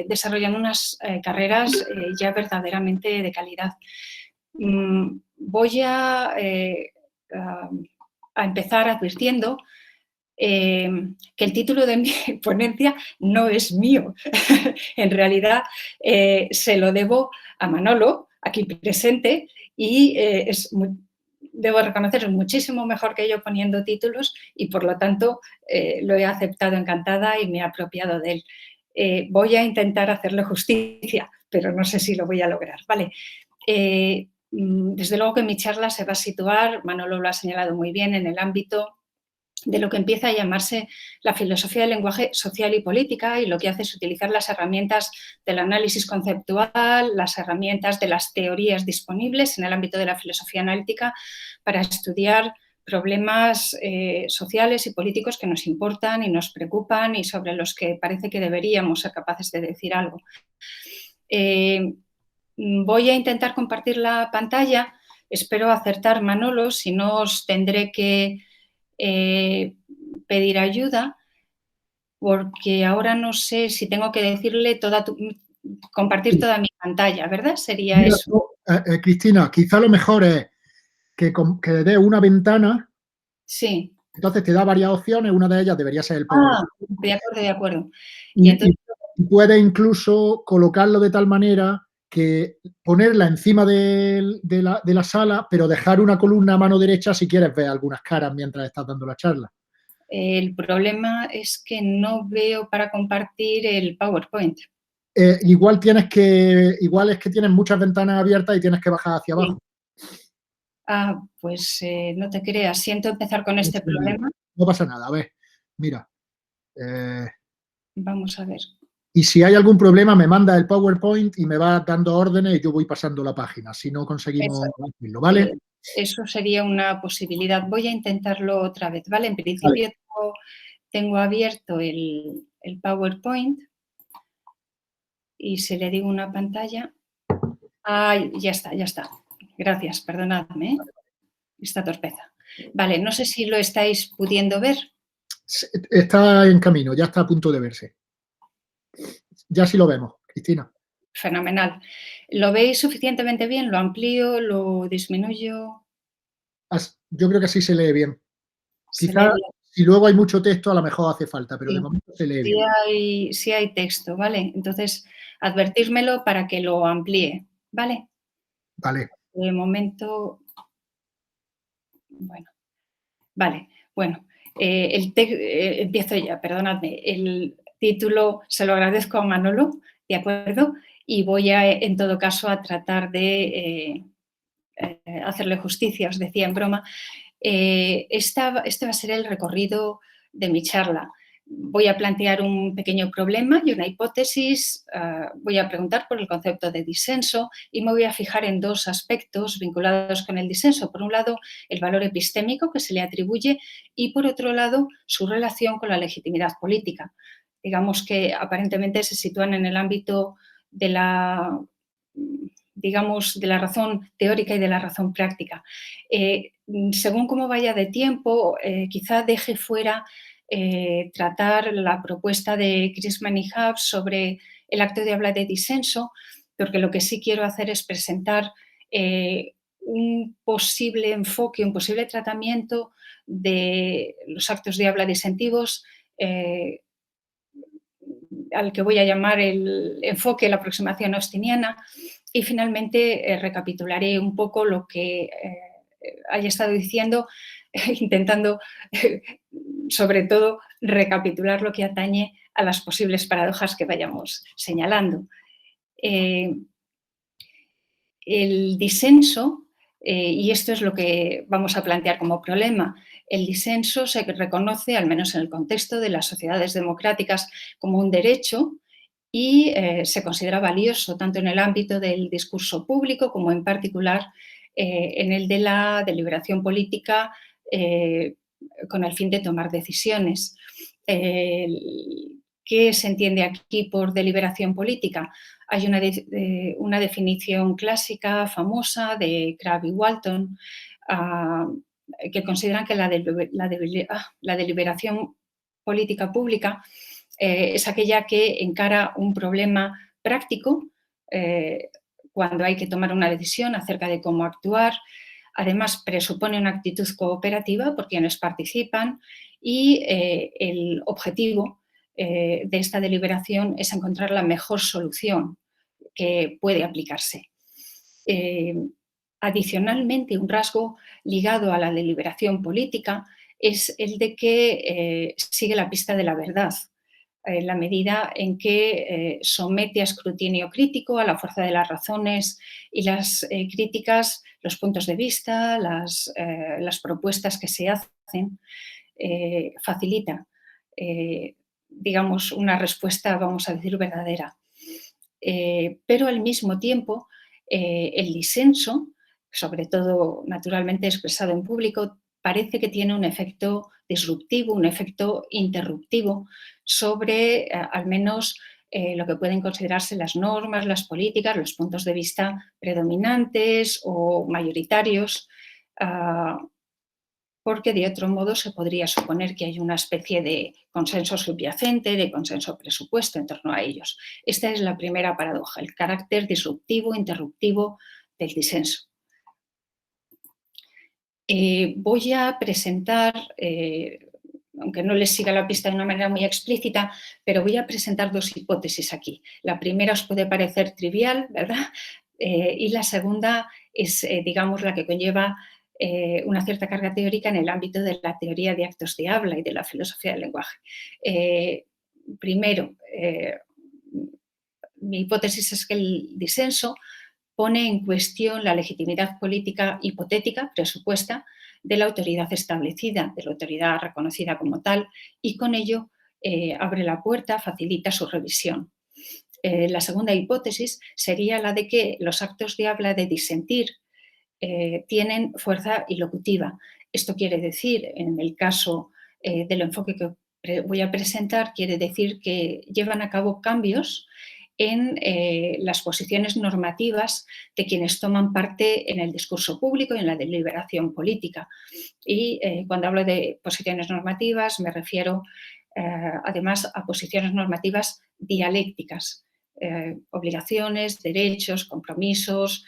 desarrollando unas carreras ya verdaderamente de calidad. Voy a empezar advirtiendo que el título de mi ponencia no es mío. En realidad se lo debo a Manolo, aquí presente, y debo reconocer, es muchísimo mejor que yo poniendo títulos y por lo tanto lo he aceptado encantada y me he apropiado de él. Voy a intentar hacerle justicia, pero no sé si lo voy a lograr. Vale. Desde luego que mi charla se va a situar, Manolo lo ha señalado muy bien, en el ámbito de lo que empieza a llamarse la filosofía del lenguaje social y política, y lo que hace es utilizar las herramientas del análisis conceptual, las herramientas de las teorías disponibles en el ámbito de la filosofía analítica para estudiar problemas sociales y políticos que nos importan y nos preocupan y sobre los que parece que deberíamos ser capaces de decir algo. Voy a intentar compartir la pantalla, espero acertar, Manolo, si no os tendré que pedir ayuda, porque ahora no sé si tengo que decirle compartir toda mi pantalla, ¿verdad? Sería Mira, eso. Cristina, quizá lo mejor es que dé una ventana. Sí. Entonces te da varias opciones, una de ellas debería ser el PowerPoint. De acuerdo, de acuerdo. Y entonces puedes incluso colocarlo de tal manera que ponerla encima de la sala, pero dejar una columna a mano derecha si quieres ver algunas caras mientras estás dando la charla. El problema es que no veo para compartir el PowerPoint. Igual es que tienes muchas ventanas abiertas y tienes que bajar hacia abajo. Pues no te creas, siento empezar con este problema. No pasa nada, a ver, mira. Vamos a ver. Y si hay algún problema, me manda el PowerPoint y me va dando órdenes y yo voy pasando la página. Si no conseguimos hacerlo, ¿vale? Eso sería una posibilidad. Voy a intentarlo otra vez, ¿vale? En principio tengo abierto el PowerPoint y si le digo una pantalla... ya está, ya está. Gracias, perdonadme esta torpeza. Vale, no sé si lo estáis pudiendo ver. Está en camino, ya está a punto de verse. Ya sí lo vemos, Cristina. Fenomenal. ¿Lo veis suficientemente bien? ¿Lo amplío? ¿Lo disminuyo? Yo creo que así se lee bien. Quizá si luego hay mucho texto a lo mejor hace falta, pero de momento se lee bien. Sí hay texto, ¿vale? Entonces, advertírmelo para que lo amplíe, ¿vale? Vale. De momento, bueno, vale, bueno, empiezo ya, perdonadme. El título se lo agradezco a Manolo, ¿de acuerdo? Y voy en todo caso, a tratar de hacerle justicia, os decía en broma. Este va a ser el recorrido de mi charla. Voy a plantear un pequeño problema y una hipótesis, voy a preguntar por el concepto de disenso y me voy a fijar en dos aspectos vinculados con el disenso. Por un lado, el valor epistémico que se le atribuye y, por otro lado, su relación con la legitimidad política. Digamos que aparentemente se sitúan en el ámbito de la razón teórica y de la razón práctica. Según cómo vaya de tiempo, quizá deje fuera tratar la propuesta de Christman y Hobbes sobre el acto de habla de disenso, porque lo que sí quiero hacer es presentar un posible enfoque, un posible tratamiento de los actos de habla disentivos, al que voy a llamar el enfoque, la aproximación austiniana, y finalmente recapitularé un poco lo que haya estado diciendo, intentando sobre todo recapitular lo que atañe a las posibles paradojas que vayamos señalando. El disenso, y esto es lo que vamos a plantear como problema, el disenso se reconoce, al menos en el contexto de las sociedades democráticas, como un derecho y se considera valioso tanto en el ámbito del discurso público como en particular en el de la deliberación política con el fin de tomar decisiones. ¿Qué se entiende aquí por deliberación política? Hay una definición clásica, famosa, de Crabbe y Walton, que consideran que la deliberación política pública es aquella que encara un problema práctico cuando hay que tomar una decisión acerca de cómo actuar. Además, presupone una actitud cooperativa por quienes participan y el objetivo de esta deliberación es encontrar la mejor solución que puede aplicarse. Adicionalmente, un rasgo ligado a la deliberación política es el de que sigue la pista de la verdad, en la medida en que somete a escrutinio crítico a la fuerza de las razones y las críticas, los puntos de vista, las propuestas que se hacen, facilita, digamos, una respuesta, vamos a decir, verdadera. Pero al mismo tiempo, el disenso, sobre todo naturalmente expresado en público, parece que tiene un efecto disruptivo, un efecto interruptivo sobre al menos lo que pueden considerarse las normas, las políticas, los puntos de vista predominantes o mayoritarios, porque de otro modo se podría suponer que hay una especie de consenso subyacente, de consenso presupuesto en torno a ellos. Esta es la primera paradoja, el carácter disruptivo, interruptivo del disenso. Voy a presentar, aunque no les siga la pista de una manera muy explícita, pero voy a presentar dos hipótesis aquí. La primera os puede parecer trivial, ¿verdad? Y la segunda es, digamos, la que conlleva una cierta carga teórica en el ámbito de la teoría de actos de habla y de la filosofía del lenguaje. Primero, mi hipótesis es que el disenso pone en cuestión la legitimidad política hipotética, presupuesta, de la autoridad establecida, de la autoridad reconocida como tal, y con ello abre la puerta, facilita su revisión. La segunda hipótesis sería la de que los actos de habla de disentir tienen fuerza ilocutiva. Esto quiere decir, en el caso del enfoque que voy a presentar, quiere decir que llevan a cabo cambios en las posiciones normativas de quienes toman parte en el discurso público y en la deliberación política. Y cuando hablo de posiciones normativas me refiero además a posiciones normativas dialécticas, obligaciones, derechos, compromisos,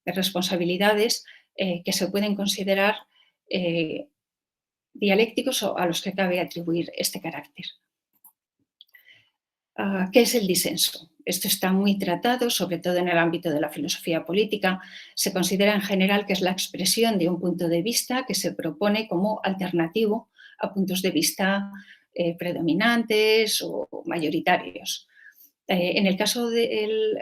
responsabilidades que se pueden considerar dialécticos o a los que cabe atribuir este carácter. ¿Qué es el disenso? Esto está muy tratado, sobre todo en el ámbito de la filosofía política. Se considera en general que es la expresión de un punto de vista que se propone como alternativo a puntos de vista predominantes o mayoritarios. En el caso del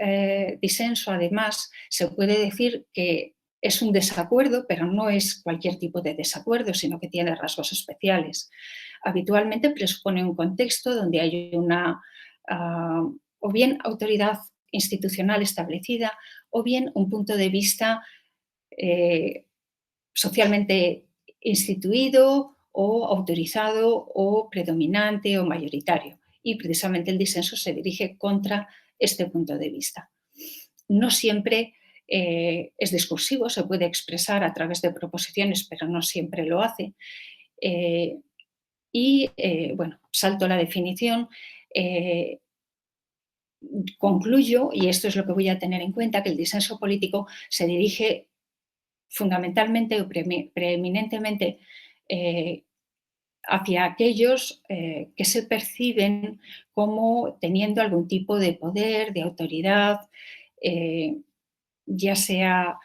disenso, además, se puede decir que es un desacuerdo, pero no es cualquier tipo de desacuerdo, sino que tiene rasgos especiales. Habitualmente presupone un contexto donde hay una o bien autoridad institucional establecida o bien un punto de vista socialmente instituido o autorizado o predominante o mayoritario. Y precisamente el disenso se dirige contra este punto de vista. No siempre es discursivo, se puede expresar a través de proposiciones, pero no siempre lo hace. Bueno, salto la definición. Concluyo, y esto es lo que voy a tener en cuenta, que el disenso político se dirige fundamentalmente o preeminentemente hacia aquellos que se perciben como teniendo algún tipo de poder, de autoridad, ya sea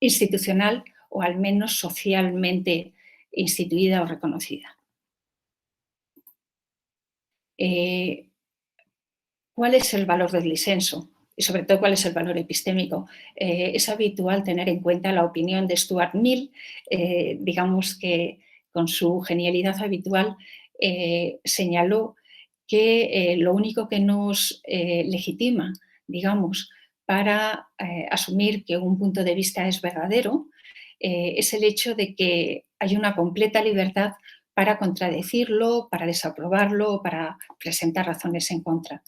institucional o al menos socialmente instituida o reconocida. ¿Cuál es el valor del disenso? Y sobre todo, ¿cuál es el valor epistémico? Es habitual tener en cuenta la opinión de Stuart Mill, digamos que con su genialidad habitual señaló que lo único que nos legitima, digamos, para asumir que un punto de vista es verdadero, es el hecho de que hay una completa libertad para contradecirlo, para desaprobarlo, para presentar razones en contra.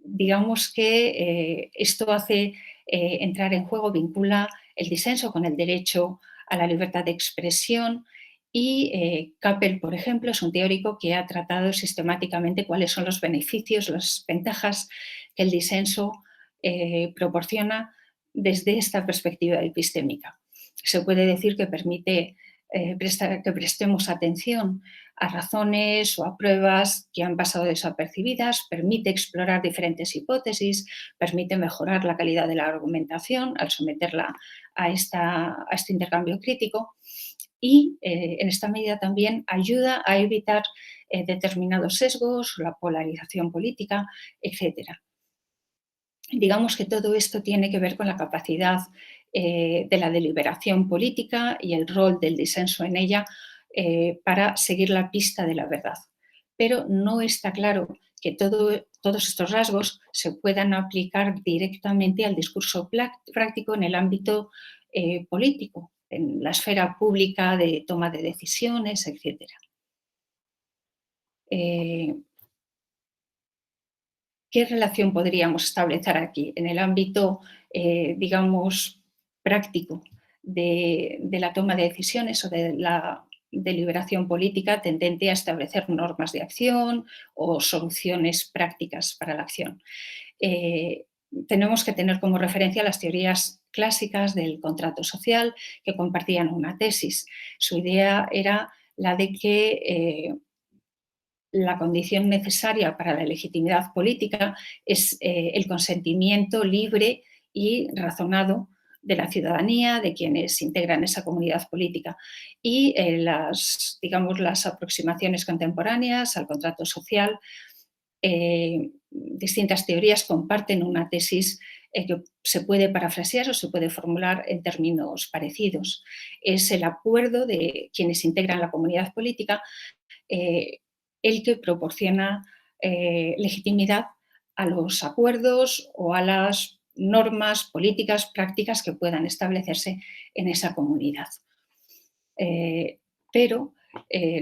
Digamos que esto hace entrar en juego, vincula el disenso con el derecho a la libertad de expresión Y Capel, por ejemplo, es un teórico que ha tratado sistemáticamente cuáles son los beneficios, las ventajas que el disenso proporciona desde esta perspectiva epistémica. Se puede decir que permite que prestemos atención a razones o a pruebas que han pasado desapercibidas, permite explorar diferentes hipótesis, permite mejorar la calidad de la argumentación al someterla a este intercambio crítico y en esta medida también ayuda a evitar determinados sesgos, la polarización política, etc. Digamos que todo esto tiene que ver con la capacidad de la deliberación política y el rol del disenso en ella para seguir la pista de la verdad. Pero no está claro que todos estos rasgos se puedan aplicar directamente al discurso práctico en el ámbito político, en la esfera pública de toma de decisiones, etc. ¿Qué relación podríamos establecer aquí en el ámbito, digamos, práctico de la toma de decisiones o de la deliberación política tendente a establecer normas de acción o soluciones prácticas para la acción? Tenemos que tener como referencia las teorías clásicas del contrato social que compartían una tesis. Su idea era la de que la condición necesaria para la legitimidad política es el consentimiento libre y razonado de la ciudadanía, de quienes integran esa comunidad política. Y digamos, las aproximaciones contemporáneas al contrato social, distintas teorías comparten una tesis que se puede parafrasear o se puede formular en términos parecidos. Es el acuerdo de quienes integran la comunidad política el que proporciona legitimidad a los acuerdos o a las normas políticas, prácticas que puedan establecerse en esa comunidad. Pero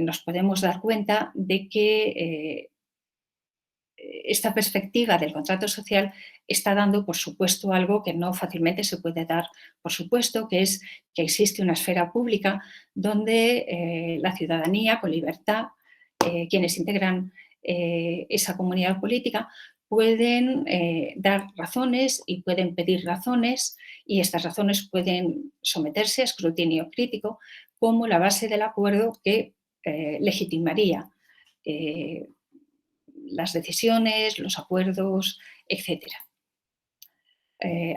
nos podemos dar cuenta de que esta perspectiva del contrato social está dando, por supuesto, algo que no fácilmente se puede dar por supuesto, que es que existe una esfera pública donde la ciudadanía, con libertad, quienes integran esa comunidad política, pueden dar razones y pueden pedir razones y estas razones pueden someterse a escrutinio crítico como la base del acuerdo que legitimaría las decisiones, los acuerdos, etc.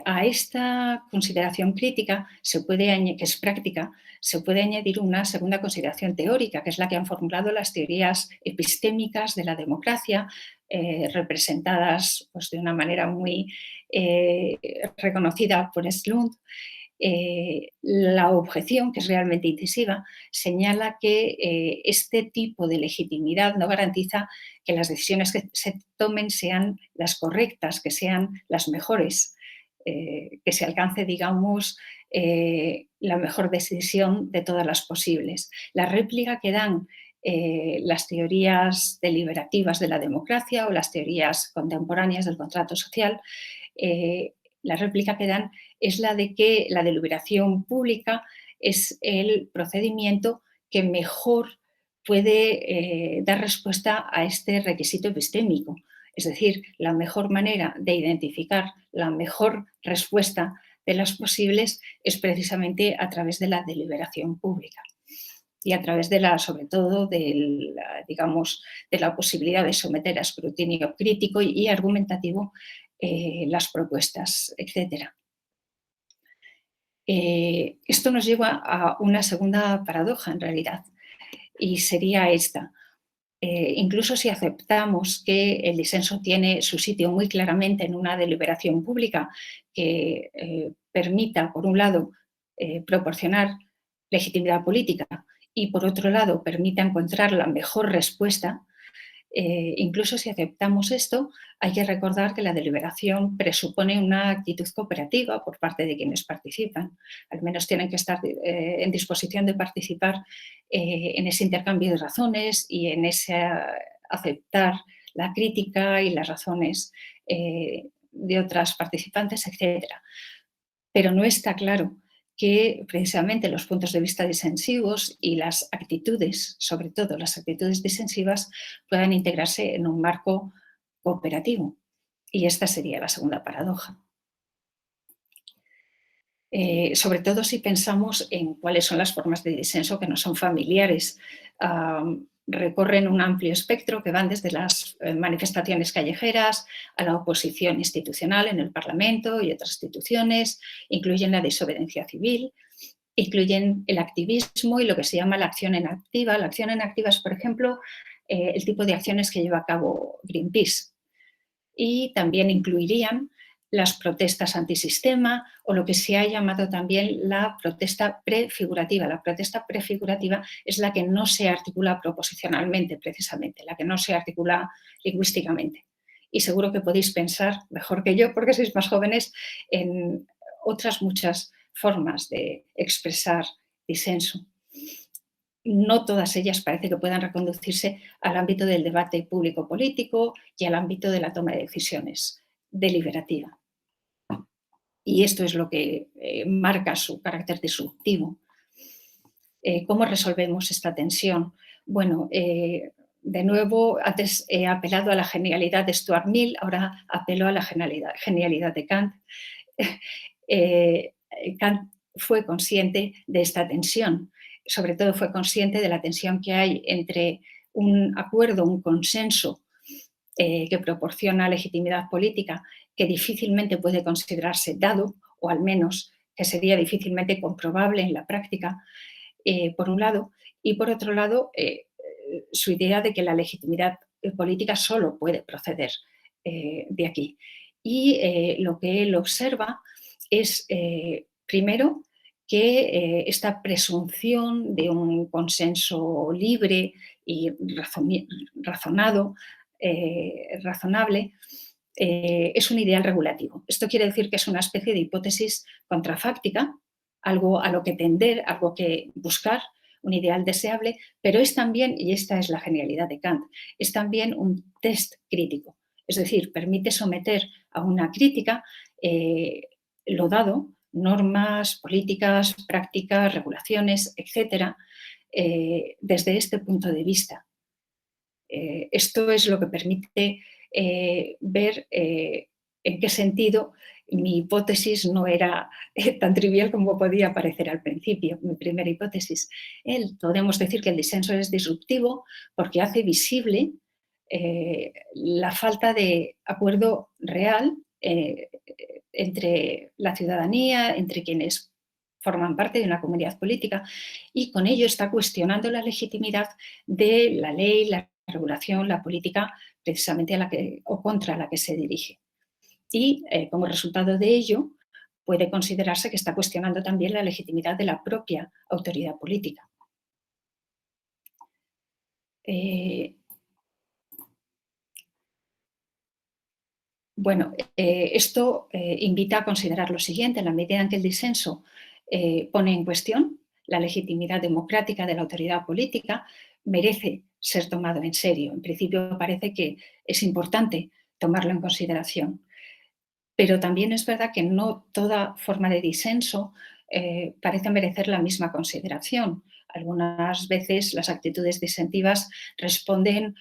A esta consideración crítica, que es práctica, se puede añadir una segunda consideración teórica, que es la que han formulado las teorías epistémicas de la democracia, representadas pues, de una manera muy reconocida por Slund. La objeción, que es realmente incisiva, señala que este tipo de legitimidad no garantiza que las decisiones que se tomen sean las correctas, que sean las mejores, que se alcance, digamos, la mejor decisión de todas las posibles. La réplica que dan las teorías deliberativas de la democracia o las teorías contemporáneas del contrato social, la réplica que dan es la de que la deliberación pública es el procedimiento que mejor puede dar respuesta a este requisito epistémico. Es decir, la mejor manera de identificar la mejor respuesta de las posibles es precisamente a través de la deliberación pública y a través sobre todo, digamos, de la posibilidad de someter a escrutinio crítico y argumentativo las propuestas, etc. Esto nos lleva a una segunda paradoja, en realidad, y sería esta. Incluso si aceptamos que el disenso tiene su sitio muy claramente en una deliberación pública que permita, por un lado, proporcionar legitimidad política y, por otro lado, permita encontrar la mejor respuesta, incluso si aceptamos esto, hay que recordar que la deliberación presupone una actitud cooperativa por parte de quienes participan. Al menos tienen que estar en disposición de participar en ese intercambio de razones y en ese aceptar la crítica y las razones de otras participantes, etc. Pero no está claro que precisamente los puntos de vista disensivos y las actitudes, sobre todo las actitudes disensivas, puedan integrarse en un marco cooperativo. Y esta sería la segunda paradoja. Sobre todo si pensamos en cuáles son las formas de disenso que no son familiares. Recorren un amplio espectro que van desde las manifestaciones callejeras a la oposición institucional en el Parlamento y otras instituciones, incluyen la desobediencia civil, incluyen el activismo y lo que se llama la acción inactiva. La acción inactiva es, por ejemplo, el tipo de acciones que lleva a cabo Greenpeace. Y también incluirían las protestas antisistema o lo que se ha llamado también la protesta prefigurativa. La protesta prefigurativa es la que no se articula proposicionalmente, precisamente, la que no se articula lingüísticamente. Y seguro que podéis pensar, mejor que yo, porque sois más jóvenes, en otras muchas formas de expresar disenso. No todas ellas parece que puedan reconducirse al ámbito del debate público-político y al ámbito de la toma de decisiones deliberativa. Y esto es lo que marca su carácter disruptivo. ¿Cómo resolvemos esta tensión? Bueno, de nuevo, antes he apelado a la genialidad de Stuart Mill, ahora apelo a la genialidad de Kant. Kant fue consciente de esta tensión, sobre todo fue consciente de la tensión que hay entre un acuerdo, un consenso que proporciona legitimidad política que difícilmente puede considerarse dado, o al menos que sería difícilmente comprobable en la práctica, por un lado, y por otro lado, su idea de que la legitimidad política solo puede proceder de aquí. Y lo que él observa es, primero, que esta presunción de un consenso libre y razonado, razonable, es un ideal regulativo. Esto quiere decir que es una especie de hipótesis contrafáctica, algo a lo que tender, algo que buscar, un ideal deseable, pero es también, y esta es la genialidad de Kant, es también un test crítico. Es decir, permite someter a una crítica lo dado, normas, políticas, prácticas, regulaciones, etcétera, desde este punto de vista. Esto es lo que permite ver en qué sentido mi hipótesis no era tan trivial como podía parecer al principio, mi primera hipótesis. Podemos decir que el disenso es disruptivo porque hace visible la falta de acuerdo real entre la ciudadanía, entre quienes forman parte de una comunidad política, y con ello está cuestionando la legitimidad de la ley, la regulación, la política precisamente a la que, o contra la que se dirige. Y como resultado de ello, puede considerarse que está cuestionando también la legitimidad de la propia autoridad política. Bueno, esto invita a considerar lo siguiente: en la medida en que el disenso pone en cuestión la legitimidad democrática de la autoridad política, merece ser tomado en serio. En principio parece que es importante tomarlo en consideración. Pero también es verdad que no toda forma de disenso parece merecer la misma consideración. Algunas veces las actitudes disentivas responden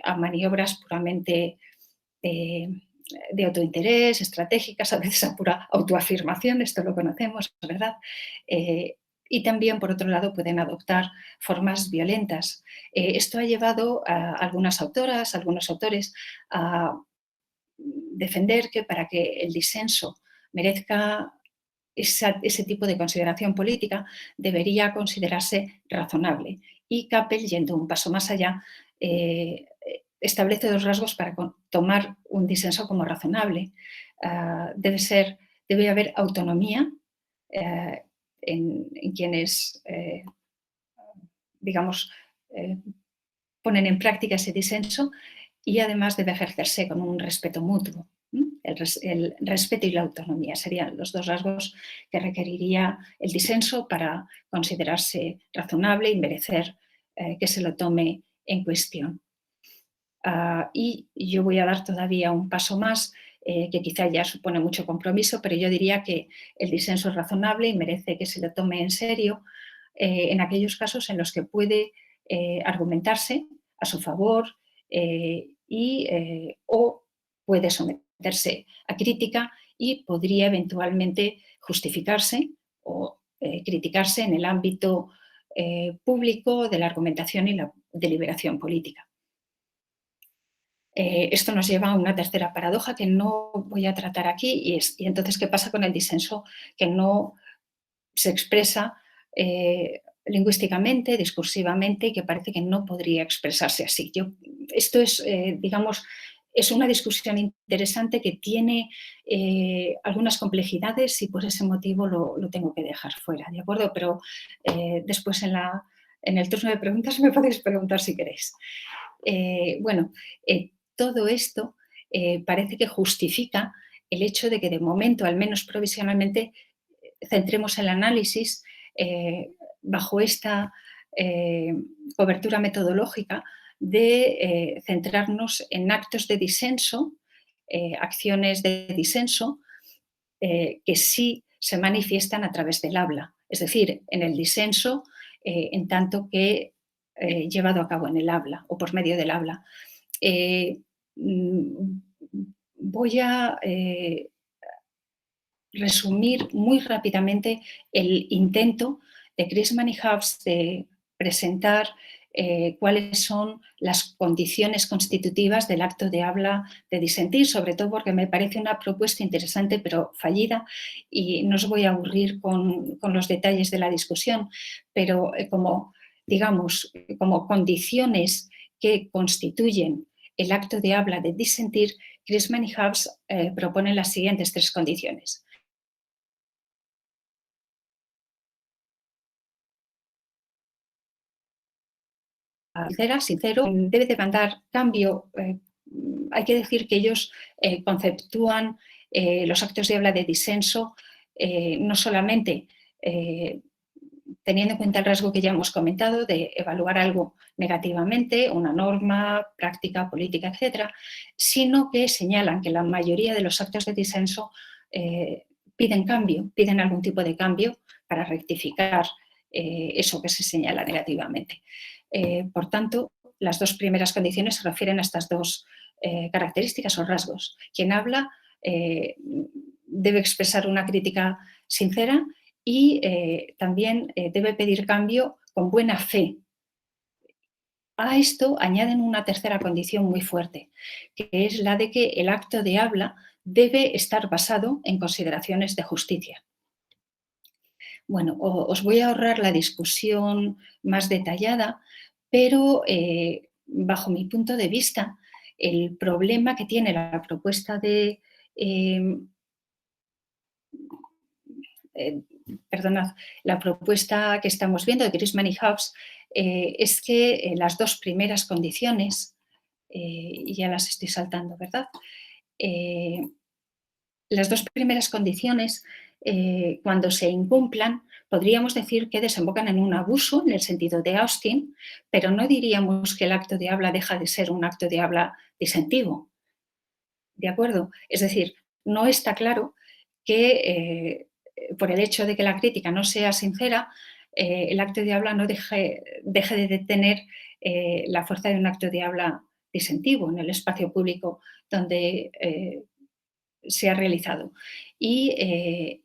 a maniobras puramente de autointerés, estratégicas, a veces a pura autoafirmación, esto lo conocemos, ¿verdad? Y también, por otro lado, pueden adoptar formas violentas. Esto ha llevado a algunas autoras, algunos autores a defender que para que el disenso merezca ese tipo de consideración política debería considerarse razonable. Y Capel, yendo un paso más allá, establece dos rasgos para tomar un disenso como razonable. Debe haber autonomía en quienes, digamos, ponen en práctica ese disenso, y además debe ejercerse con un respeto mutuo. El respeto y la autonomía serían los dos rasgos que requeriría el disenso para considerarse razonable y merecer que se lo tome en cuestión. Y yo voy a dar todavía un paso más. que quizá ya supone mucho compromiso, pero yo diría que el disenso es razonable y merece que se lo tome en serio en aquellos casos en los que puede argumentarse a su favor o puede someterse a crítica y podría eventualmente justificarse o criticarse en el ámbito público de la argumentación y la deliberación política. Esto nos lleva a una tercera paradoja que no voy a tratar aquí y entonces, ¿qué pasa con el disenso que no se expresa lingüísticamente, discursivamente y que parece que no podría expresarse así? Esto es, digamos, es una discusión interesante que tiene algunas complejidades y por ese motivo lo tengo que dejar fuera, ¿de acuerdo? Pero después en el turno de preguntas me podéis preguntar si queréis. Bueno, todo esto parece que justifica el hecho de que de momento, al menos provisionalmente, centremos el análisis bajo esta cobertura metodológica de centrarnos en actos de disenso, acciones de disenso, que sí se manifiestan a través del habla, es decir, en el disenso en tanto que llevado a cabo en el habla o por medio del habla. Mm, Voy a resumir muy rápidamente el intento de Chrisman y Hobbes de presentar cuáles son las condiciones constitutivas del acto de habla de disentir, sobre todo porque me parece una propuesta interesante pero fallida y no os voy a aburrir con los detalles de la discusión, pero digamos, como condiciones que constituyen el acto de habla de disentir, Chrisman y Hobbes proponen las siguientes tres condiciones. Sincero, debe demandar cambio. Hay que decir que ellos conceptúan los actos de habla de disenso no solamente teniendo en cuenta el rasgo que ya hemos comentado de evaluar algo negativamente, una norma, práctica, política, etcétera, sino que señalan que la mayoría de los actos de disenso piden cambio, piden algún tipo de cambio para rectificar eso que se señala negativamente. Por tanto, las dos primeras condiciones se refieren a estas dos características o rasgos. Quien habla debe expresar una crítica sincera y también debe pedir cambio con buena fe. A esto añaden una tercera condición muy fuerte, que es la de que el acto de habla debe estar basado en consideraciones de justicia. Bueno, os voy a ahorrar la discusión más detallada, pero bajo mi punto de vista, el problema que tiene la propuesta de perdonad, la propuesta que estamos viendo de Chrisman y Hobbes es que las dos primeras condiciones, y ya las estoy saltando, ¿verdad? Las dos primeras condiciones, cuando se incumplan, podríamos decir que desembocan en un abuso, en el sentido de Austin, pero no diríamos que el acto de habla deja de ser un acto de habla disentivo. ¿De acuerdo? Es decir, no está claro que por el hecho de que la crítica no sea sincera, el acto de habla no deje de tener la fuerza de un acto de habla disentivo en el espacio público donde se ha realizado. Y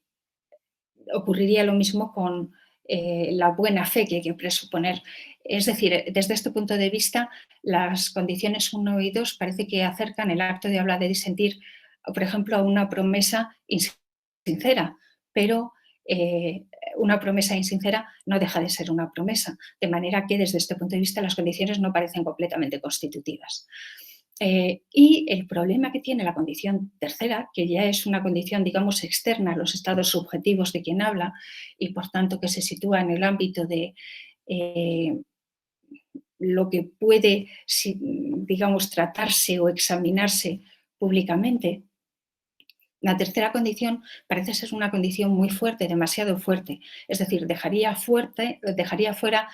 ocurriría lo mismo con la buena fe que hay que presuponer. Es decir, desde este punto de vista, las condiciones 1 y 2 parece que acercan el acto de habla de disentir, por ejemplo, a una promesa insincera, pero una promesa insincera no deja de ser una promesa, de manera que desde este punto de vista las condiciones no parecen completamente constitutivas. Y el problema que tiene la condición tercera, que ya es una condición, digamos, externa a los estados subjetivos de quien habla y, por tanto, que se sitúa en el ámbito de lo que puede, digamos, tratarse o examinarse públicamente. La tercera condición parece ser una condición muy fuerte, demasiado fuerte. Es decir, dejaría fuera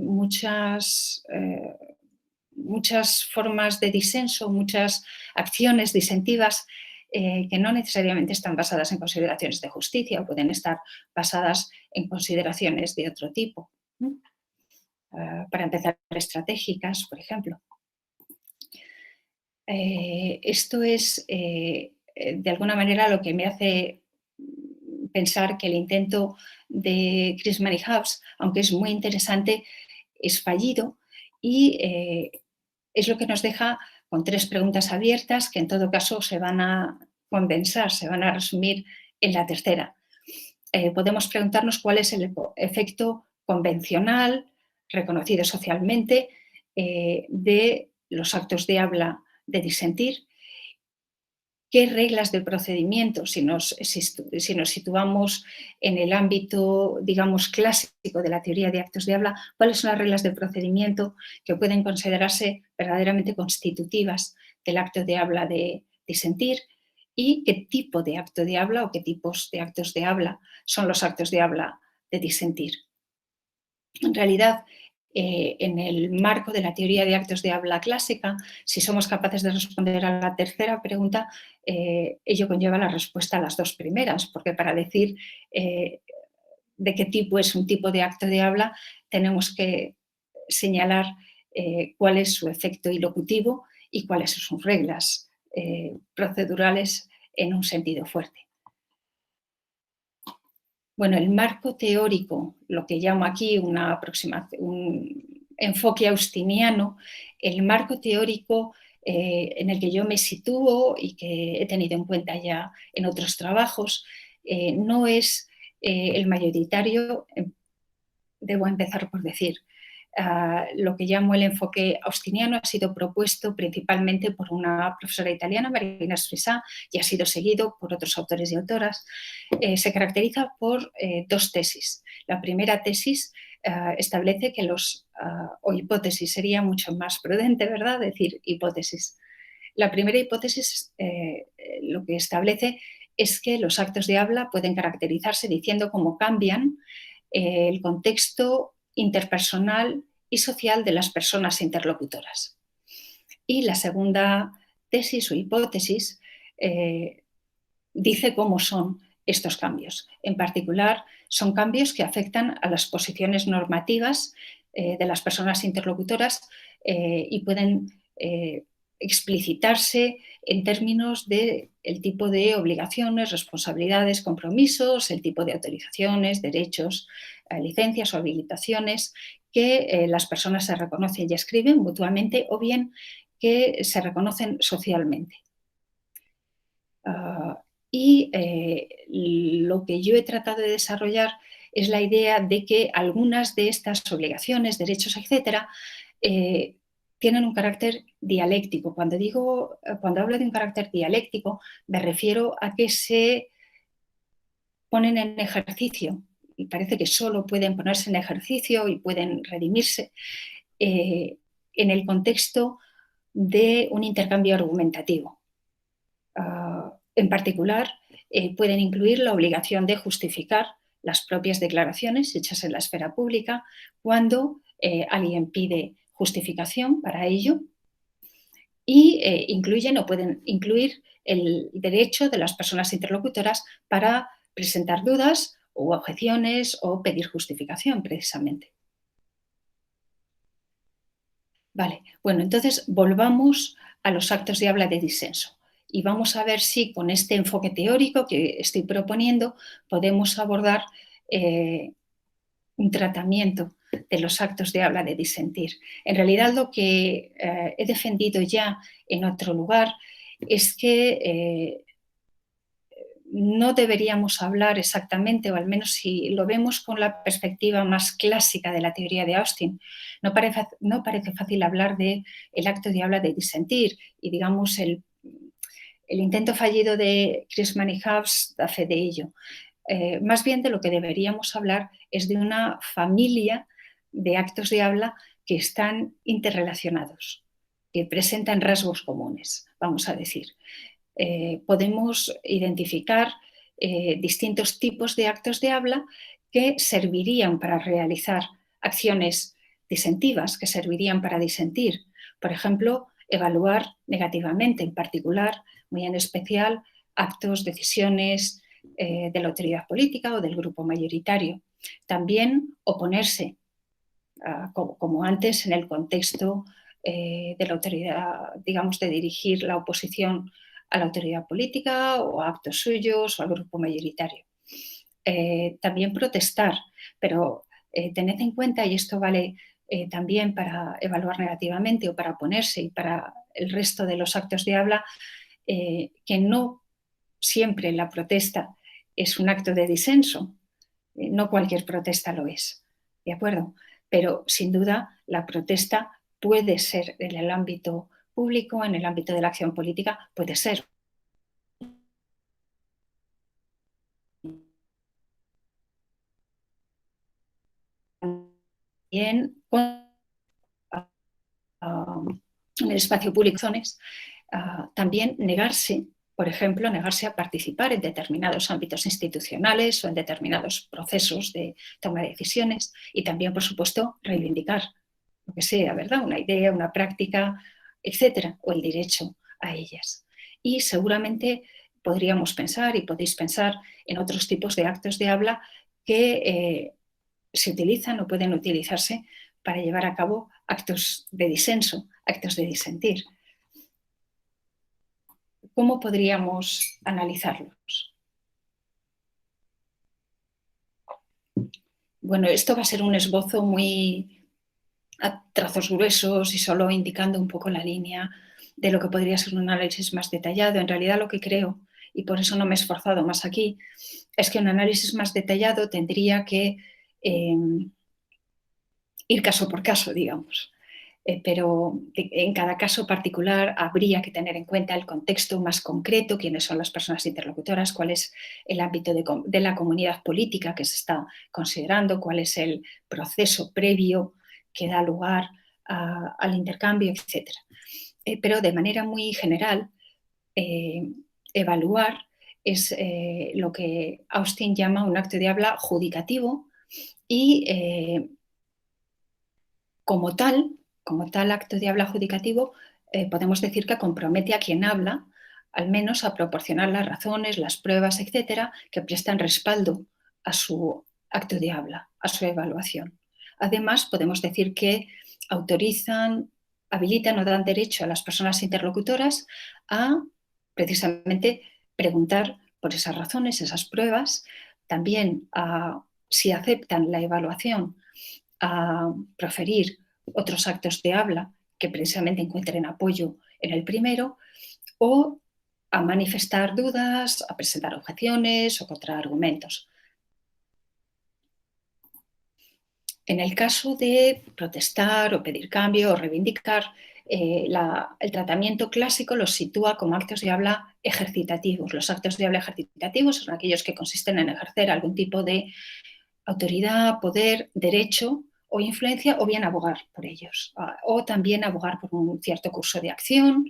muchas formas de disenso, muchas acciones disentivas que no necesariamente están basadas en consideraciones de justicia, o pueden estar basadas en consideraciones de otro tipo. Para empezar, estratégicas, por ejemplo. Esto es, de alguna manera, lo que me hace pensar que el intento de Chrisman y Hobbes, aunque es muy interesante, es fallido y es lo que nos deja con 3 preguntas abiertas que en todo caso se van a condensar, se van a resumir en la tercera. Podemos preguntarnos cuál es el efecto convencional, reconocido socialmente, de los actos de habla de disentir. ¿Qué reglas del procedimiento, si nos situamos en el ámbito, digamos, clásico de la teoría de actos de habla, cuáles son las reglas del procedimiento que pueden considerarse verdaderamente constitutivas del acto de habla de disentir? ¿Y qué tipo de acto de habla o qué tipos de actos de habla son los actos de habla de disentir? En realidad, en el marco de la teoría de actos de habla clásica, si somos capaces de responder a la tercera pregunta, ello conlleva la respuesta a las 2 primeras, porque para decir de qué tipo es un tipo de acto de habla, tenemos que señalar cuál es su efecto ilocutivo y cuáles son sus reglas procedurales en un sentido fuerte. Bueno, el marco teórico, lo que llamo aquí una aproximación, un enfoque austiniano, el marco teórico en el que yo me sitúo y que he tenido en cuenta ya en otros trabajos, no es el mayoritario, debo empezar por decir. Lo que llamo el enfoque austiniano ha sido propuesto principalmente por una profesora italiana, Marina Sfrisà, y ha sido seguido por otros autores y autoras. Se caracteriza por 2 tesis. La primera tesis establece que o hipótesis sería mucho más prudente, ¿verdad?, decir hipótesis. La primera hipótesis lo que establece es que los actos de habla pueden caracterizarse diciendo cómo cambian el contexto interpersonal y social de las personas interlocutoras. Y la segunda tesis o hipótesis dice cómo son estos cambios. En particular, son cambios que afectan a las posiciones normativas de las personas interlocutoras y pueden explicitarse en términos del tipo de obligaciones, responsabilidades, compromisos, el tipo de autorizaciones, derechos, licencias o habilitaciones que las personas se reconocen y escriben mutuamente o bien que se reconocen socialmente. Y lo que yo he tratado de desarrollar es la idea de que algunas de estas obligaciones, derechos, etcétera, tienen un carácter dialéctico. Cuando hablo de un carácter dialéctico, me refiero a que se ponen en ejercicio, y parece que solo pueden ponerse en ejercicio y pueden redimirse en el contexto de un intercambio argumentativo. En particular, pueden incluir la obligación de justificar las propias declaraciones hechas en la esfera pública cuando alguien pide justificación para ello y incluyen o pueden incluir el derecho de las personas interlocutoras para presentar dudas o objeciones o pedir justificación, precisamente. Vale, bueno, entonces volvamos a los actos de habla de disenso y vamos a ver si con este enfoque teórico que estoy proponiendo podemos abordar un tratamiento de los actos de habla de disentir. En realidad lo que he defendido ya en otro lugar es que no deberíamos hablar exactamente, o al menos si lo vemos con la perspectiva más clásica de la teoría de Austin, no parece fácil hablar del acto de habla de disentir y, digamos, el intento fallido de Chrisman y Hobbes da fe de ello. Más bien de lo que deberíamos hablar es de una familia de actos de habla que están interrelacionados, que presentan rasgos comunes, vamos a decir. Podemos identificar distintos tipos de actos de habla que servirían para realizar acciones disentivas, que servirían para disentir. Por ejemplo, evaluar negativamente, en particular, muy en especial, actos, decisiones de la autoridad política o del grupo mayoritario. También oponerse, como antes, en el contexto de la autoridad, digamos, de dirigir la oposición a la autoridad política o a actos suyos o al grupo mayoritario. También protestar, pero tened en cuenta, y esto vale también para evaluar negativamente o para oponerse y para el resto de los actos de habla, que no siempre la protesta es un acto de disenso, no cualquier protesta lo es, ¿de acuerdo? Pero sin duda la protesta puede ser en el ámbito público, en el ámbito de la acción política, puede ser bien en el espacio público, también negarse, por ejemplo, negarse a participar en determinados ámbitos institucionales o en determinados procesos de toma de decisiones y también, por supuesto, reivindicar lo que sea, ¿verdad? Una idea, una práctica, etcétera, o el derecho a ellas. Y seguramente podríamos pensar y podéis pensar en otros tipos de actos de habla que se utilizan o pueden utilizarse para llevar a cabo actos de disenso, actos de disentir. ¿Cómo podríamos analizarlos? Bueno, esto va a ser un esbozo muy a trazos gruesos y solo indicando un poco la línea de lo que podría ser un análisis más detallado. En realidad lo que creo, y por eso no me he esforzado más aquí, es que un análisis más detallado tendría que ir caso por caso, digamos. Pero en cada caso particular habría que tener en cuenta el contexto más concreto, quiénes son las personas interlocutoras, cuál es el ámbito de la comunidad política que se está considerando, cuál es el proceso previo que da lugar al intercambio, etc. Pero de manera muy general, evaluar es lo que Austin llama un acto de habla judicativo y como tal acto de habla adjudicativo, podemos decir que compromete a quien habla, al menos a proporcionar las razones, las pruebas, etcétera, que prestan respaldo a su acto de habla, a su evaluación. Además, podemos decir que autorizan, habilitan o dan derecho a las personas interlocutoras a precisamente preguntar por esas razones, esas pruebas, también si aceptan la evaluación, a proferir otros actos de habla que precisamente encuentren apoyo en el primero o a manifestar dudas, a presentar objeciones o contraargumentos. En el caso de protestar o pedir cambio o reivindicar, el tratamiento clásico los sitúa como actos de habla ejercitativos. Los actos de habla ejercitativos son aquellos que consisten en ejercer algún tipo de autoridad, poder, derecho o influencia, o bien abogar por ellos, o también abogar por un cierto curso de acción,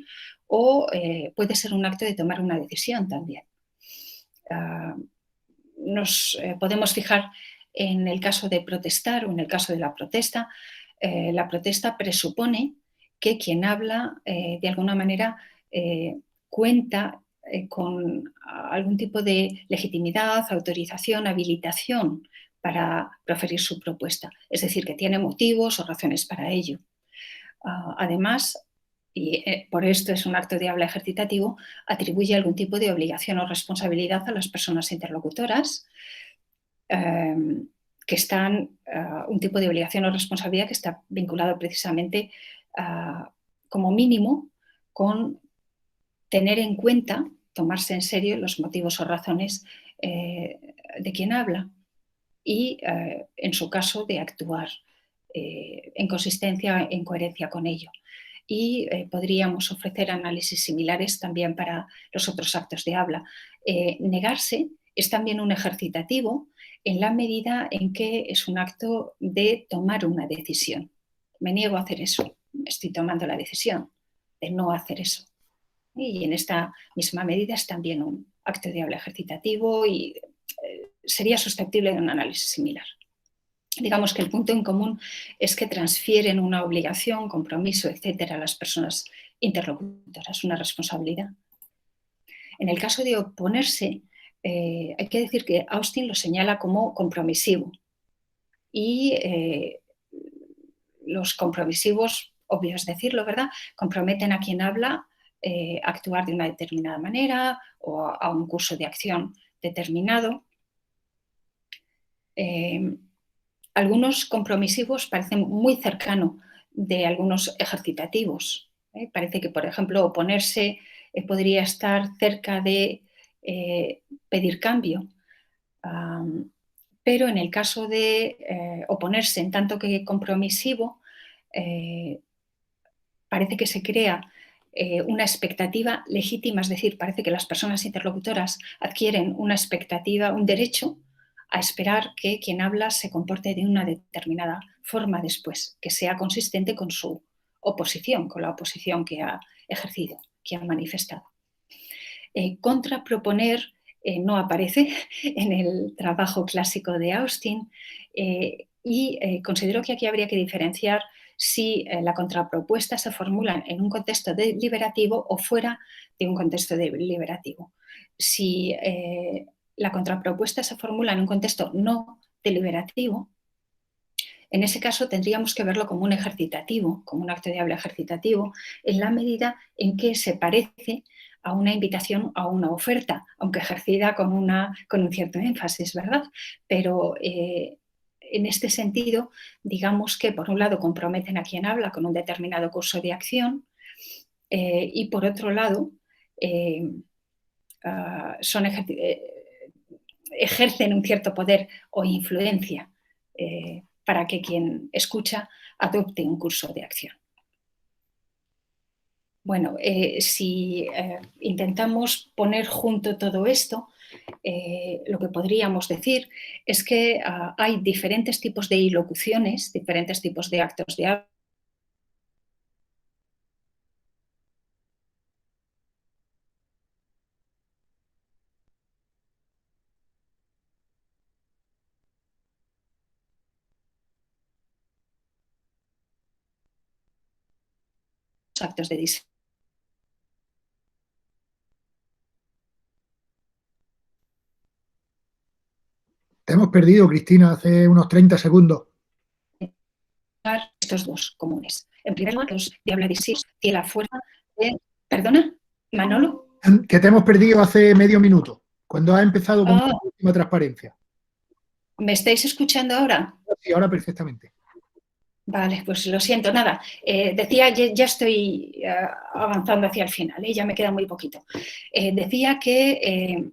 o puede ser un acto de tomar una decisión también. Nos podemos fijar en el caso de protestar o en el caso de la protesta. La protesta presupone que quien habla de alguna manera cuenta con algún tipo de legitimidad, autorización, habilitación para proferir su propuesta. Es decir, que tiene motivos o razones para ello. Además, y por esto es un acto de habla ejercitativo, atribuye algún tipo de obligación o responsabilidad a las personas interlocutoras, que están, un tipo de obligación o responsabilidad que está vinculado precisamente como mínimo con tener en cuenta, tomarse en serio los motivos o razones de quien habla y, en su caso, de actuar en consistencia, en coherencia con ello. Y podríamos ofrecer análisis similares también para los otros actos de habla. Negarse es también un ejercitativo en la medida en que es un acto de tomar una decisión. Me niego a hacer eso, estoy tomando la decisión de no hacer eso. Y en esta misma medida es también un acto de habla ejercitativo y sería susceptible de un análisis similar. Digamos que el punto en común es que transfieren una obligación, compromiso, etcétera, a las personas interlocutoras, una responsabilidad. En el caso de oponerse, hay que decir que Austin lo señala como compromisivo. Y los compromisivos, obvio es decirlo, ¿verdad?, comprometen a quien habla a actuar de una determinada manera o a un curso de acción determinado. Algunos compromisivos parecen muy cercanos de algunos ejercitativos. Parece que, por ejemplo, oponerse podría estar cerca de pedir cambio. Pero en el caso de oponerse en tanto que compromisivo, parece que se crea una expectativa legítima, es decir, parece que las personas interlocutoras adquieren una expectativa, un derecho a esperar que quien habla se comporte de una determinada forma después, que sea consistente con su oposición, con la oposición que ha ejercido, que ha manifestado. Contraproponer no aparece en el trabajo clásico de Austin y considero que aquí habría que diferenciar si la contrapropuesta se formula en un contexto deliberativo o fuera de un contexto deliberativo. Si la contrapropuesta se formula en un contexto no deliberativo, en ese caso tendríamos que verlo como un ejercitativo, como un acto de habla ejercitativo, en la medida en que se parece a una invitación, a una oferta, aunque ejercida con un cierto énfasis, ¿verdad? Pero en este sentido, digamos que por un lado comprometen a quien habla con un determinado curso de acción y por otro lado ejercen un cierto poder o influencia para que quien escucha adopte un curso de acción. Bueno, si intentamos poner junto todo esto, lo que podríamos decir es que hay diferentes tipos de ilocuciones, diferentes tipos de actos de habla. Actos de diseño. Te hemos perdido, Cristina, hace unos 30 segundos. Estos dos comunes. En primer lugar, los de habla disímil tiene la fuerza de... ¿Perdona, Manolo? Que te hemos perdido hace medio minuto, cuando has empezado con la última transparencia. ¿Me estáis escuchando ahora? Sí, ahora perfectamente. Vale, pues lo siento, nada. Decía, ya estoy avanzando hacia el final, ya me queda muy poquito. Decía que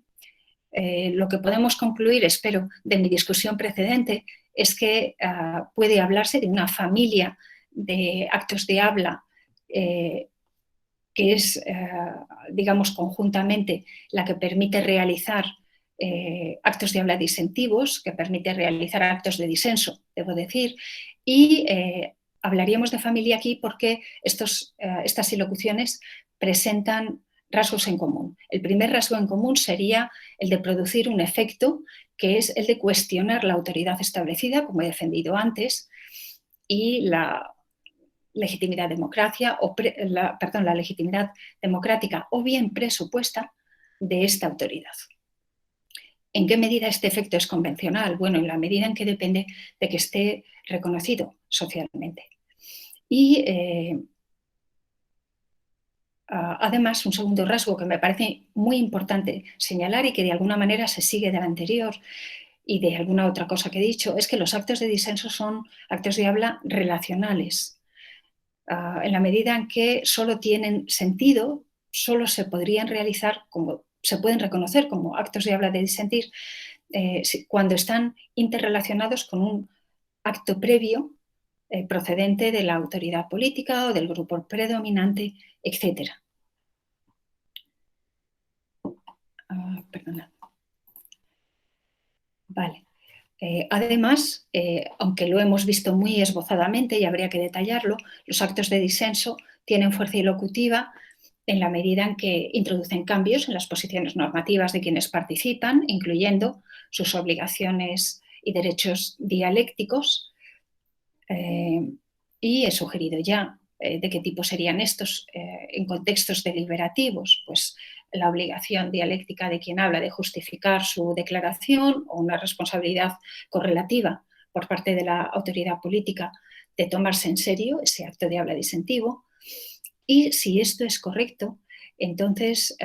lo que podemos concluir, espero, de mi discusión precedente, es que puede hablarse de una familia de actos de habla que es, digamos, conjuntamente la que permite realizar actos de habla disentivos, que permite realizar actos de disenso, debo decir, y hablaríamos de familia aquí porque estas ilocuciones presentan rasgos en común. El primer rasgo en común sería el de producir un efecto que es el de cuestionar la autoridad establecida, como he defendido antes, y la legitimidad la legitimidad democrática o bien presupuesta de esta autoridad. ¿En qué medida este efecto es convencional? Bueno, en la medida en que depende de que esté reconocido socialmente. Y además, un segundo rasgo que me parece muy importante señalar y que de alguna manera se sigue del anterior y de alguna otra cosa que he dicho, es que los actos de disenso son actos de habla relacionales. En la medida en que solo tienen sentido, solo se podrían realizar, como se pueden reconocer como actos de habla de disentir, cuando están interrelacionados con un acto previo procedente de la autoridad política o del grupo predominante, etc. Perdona. Vale. Además, aunque lo hemos visto muy esbozadamente y habría que detallarlo, los actos de disenso tienen fuerza ilocutiva en la medida en que introducen cambios en las posiciones normativas de quienes participan, incluyendo sus obligaciones y derechos dialécticos. Y he sugerido ya de qué tipo serían estos en contextos deliberativos, pues la obligación dialéctica de quien habla de justificar su declaración o una responsabilidad correlativa por parte de la autoridad política de tomarse en serio ese acto de habla disentivo. Y si esto es correcto, entonces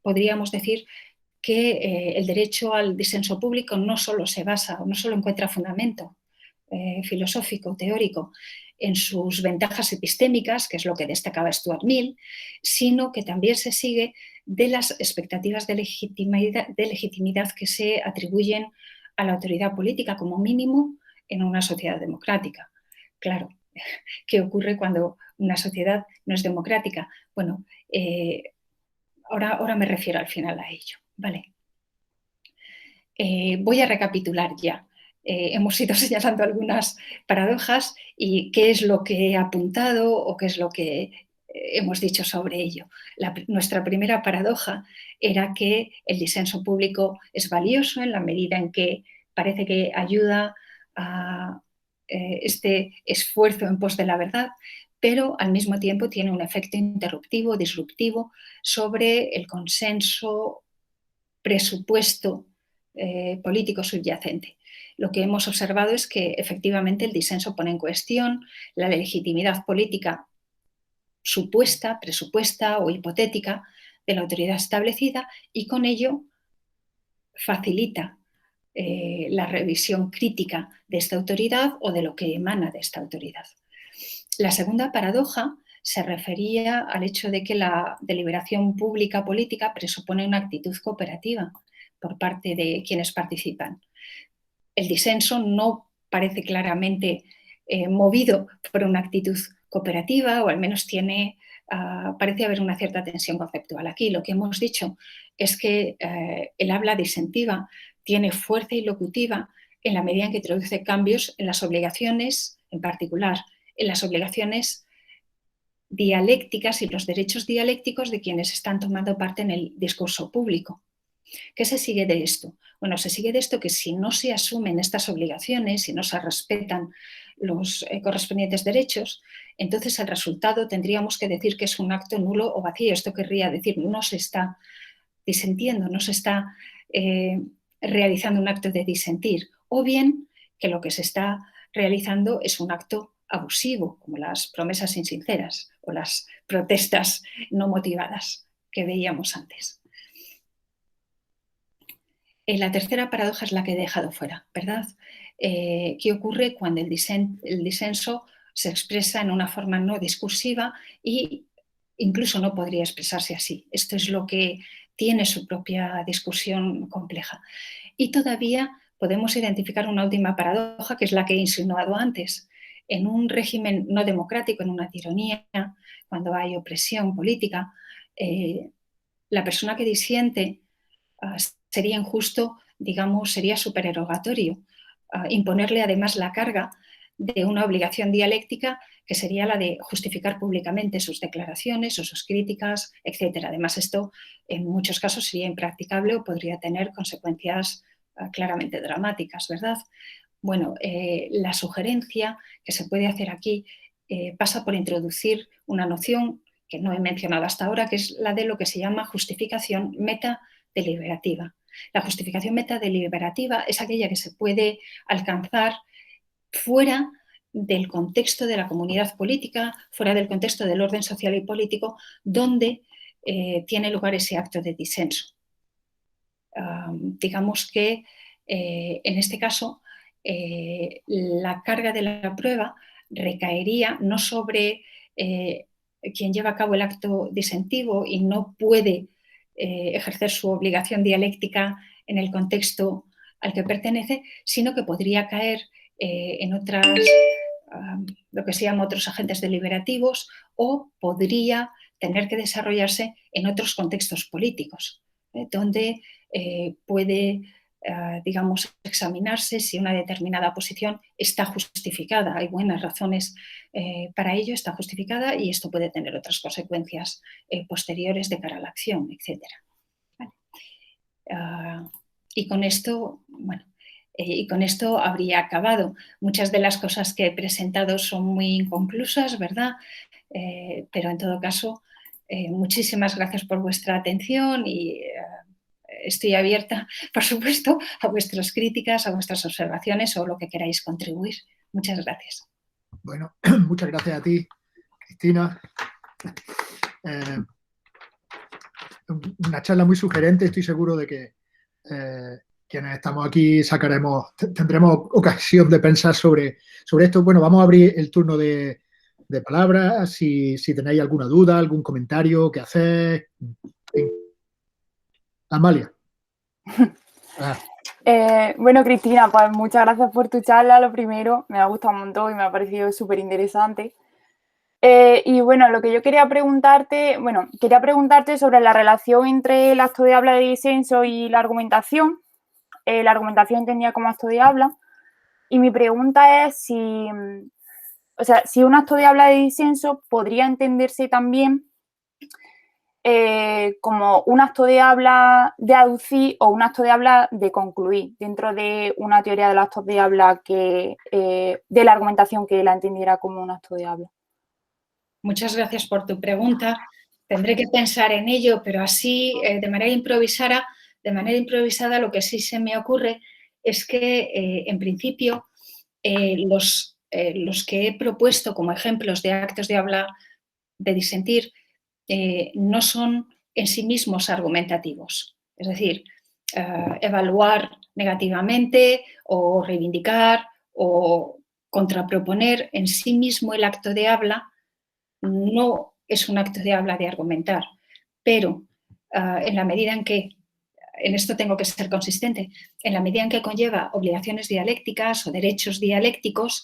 podríamos decir que el derecho al disenso público no solo se basa o no solo encuentra fundamento filosófico, teórico, en sus ventajas epistémicas, que es lo que destacaba Stuart Mill, sino que también se sigue de las expectativas de legitimidad que se atribuyen a la autoridad política como mínimo en una sociedad democrática. Claro, ¿qué ocurre cuando una sociedad no es democrática? Bueno, ahora me refiero al final a ello. Vale. Voy a recapitular ya. Hemos ido señalando algunas paradojas y qué es lo que he apuntado o qué es lo que hemos dicho sobre ello. Nuestra primera paradoja era que el disenso público es valioso en la medida en que parece que ayuda a este esfuerzo en pos de la verdad, pero al mismo tiempo tiene un efecto interruptivo, disruptivo sobre el consenso presupuesto político subyacente. Lo que hemos observado es que efectivamente el disenso pone en cuestión la legitimidad política supuesta, presupuesta o hipotética de la autoridad establecida y con ello facilita la revisión crítica de esta autoridad o de lo que emana de esta autoridad. La segunda paradoja se refería al hecho de que la deliberación pública política presupone una actitud cooperativa por parte de quienes participan. El disenso no parece claramente movido por una actitud cooperativa o al menos parece haber una cierta tensión conceptual aquí. Lo que hemos dicho es que el habla disentiva tiene fuerza ilocutiva en la medida en que introduce cambios en las obligaciones, en particular en las obligaciones dialécticas y los derechos dialécticos de quienes están tomando parte en el discurso público. ¿Qué se sigue de esto? Bueno, se sigue de esto que si no se asumen estas obligaciones, si no se respetan los correspondientes derechos, entonces el resultado tendríamos que decir que es un acto nulo o vacío. Esto querría decir, no se está disentiendo, no se está realizando un acto de disentir, o bien que lo que se está realizando es un acto abusivo, como las promesas insinceras o las protestas no motivadas que veíamos antes. La tercera paradoja es la que he dejado fuera, ¿verdad? ¿Qué ocurre cuando el disenso se expresa en una forma no discursiva e incluso no podría expresarse así? Esto es lo que tiene su propia discusión compleja. Y todavía podemos identificar una última paradoja, que es la que he insinuado antes. En un régimen no democrático, en una tiranía, cuando hay opresión política, la persona que disiente sería injusto, digamos, sería supererogatorio imponerle además la carga de una obligación dialéctica que sería la de justificar públicamente sus declaraciones o sus críticas, etc. Además, esto en muchos casos sería impracticable o podría tener consecuencias claramente dramáticas, ¿verdad? Bueno, la sugerencia que se puede hacer aquí pasa por introducir una noción que no he mencionado hasta ahora, que es la de lo que se llama justificación metadeliberativa. La justificación metadeliberativa es aquella que se puede alcanzar fuera del contexto de la comunidad política, fuera del contexto del orden social y político, donde tiene lugar ese acto de disenso. Digamos que en este caso la carga de la prueba recaería no sobre quien lleva a cabo el acto disentivo y no puede ejercer su obligación dialéctica en el contexto al que pertenece, sino que podría caer en otras, lo que se llama otros agentes deliberativos, o podría tener que desarrollarse en otros contextos políticos, donde puede, digamos, examinarse si una determinada posición está justificada. Hay buenas razones para ello, está justificada y esto puede tener otras consecuencias posteriores de cara a la acción, etc. ¿Vale? Y con esto, bueno, y con esto habría acabado. Muchas de las cosas que he presentado son muy inconclusas, ¿verdad? Pero en todo caso, muchísimas gracias por vuestra atención y estoy abierta, por supuesto, a vuestras críticas, a vuestras observaciones o lo que queráis contribuir. Muchas gracias. Bueno, muchas gracias a ti, Cristina. Una charla muy sugerente, estoy seguro de que quienes estamos aquí tendremos ocasión de pensar sobre esto. Bueno, vamos a abrir el turno de palabras, si tenéis alguna duda, algún comentario que hacer. Amalia. Bueno, Cristina, pues muchas gracias por tu charla, lo primero, me ha gustado un montón y me ha parecido súper interesante. Y bueno, lo que yo quería preguntarte sobre la relación entre el acto de habla de disenso y la argumentación. La argumentación entendida como acto de habla. Y mi pregunta es si un acto de habla de disenso podría entenderse también como un acto de habla de aducir o un acto de habla de concluir, dentro de una teoría de los actos de habla de la argumentación que la entendiera como un acto de habla. Muchas gracias por tu pregunta. Tendré que pensar en ello, pero así, de manera improvisada, lo que sí se me ocurre es que, en principio, los que he propuesto como ejemplos de actos de habla de disentir no son en sí mismos argumentativos. Es decir, evaluar negativamente o reivindicar o contraproponer en sí mismo el acto de habla no es un acto de habla de argumentar, pero en la medida en que, en esto tengo que ser consistente, en la medida en que conlleva obligaciones dialécticas o derechos dialécticos,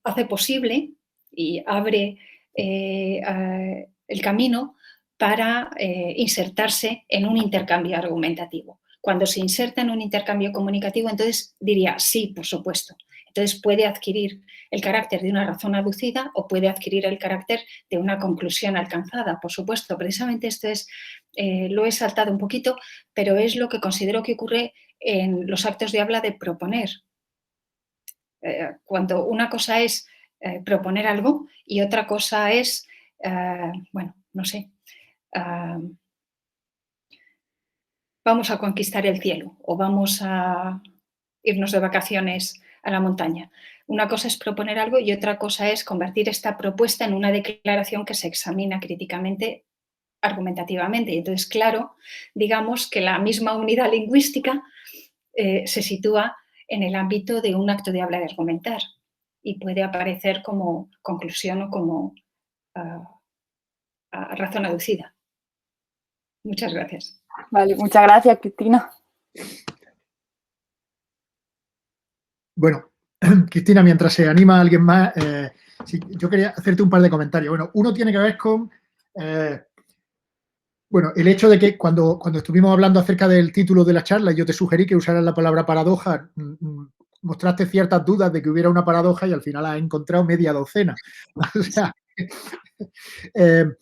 hace posible y abre el camino para insertarse en un intercambio argumentativo. Cuando se inserta en un intercambio comunicativo, entonces diría sí, por supuesto. Entonces puede adquirir el carácter de una razón aducida o puede adquirir el carácter de una conclusión alcanzada, por supuesto. Precisamente esto es, lo he saltado un poquito, pero es lo que considero que ocurre en los actos de habla de proponer. Cuando una cosa es proponer algo y otra cosa es, vamos a conquistar el cielo o vamos a irnos de vacaciones a la montaña. Una cosa es proponer algo y otra cosa es convertir esta propuesta en una declaración que se examina críticamente, argumentativamente. Y entonces, claro, digamos que la misma unidad lingüística se sitúa en el ámbito de un acto de habla de argumentar y puede aparecer como conclusión o como razón aducida. Muchas gracias. Vale, muchas gracias, Cristina. Bueno, Cristina, mientras se anima alguien más, yo quería hacerte un par de comentarios. Bueno, uno tiene que ver con el hecho de que cuando estuvimos hablando acerca del título de la charla, yo te sugerí que usaras la palabra paradoja, mostraste ciertas dudas de que hubiera una paradoja y al final has encontrado media docena. O sea, pero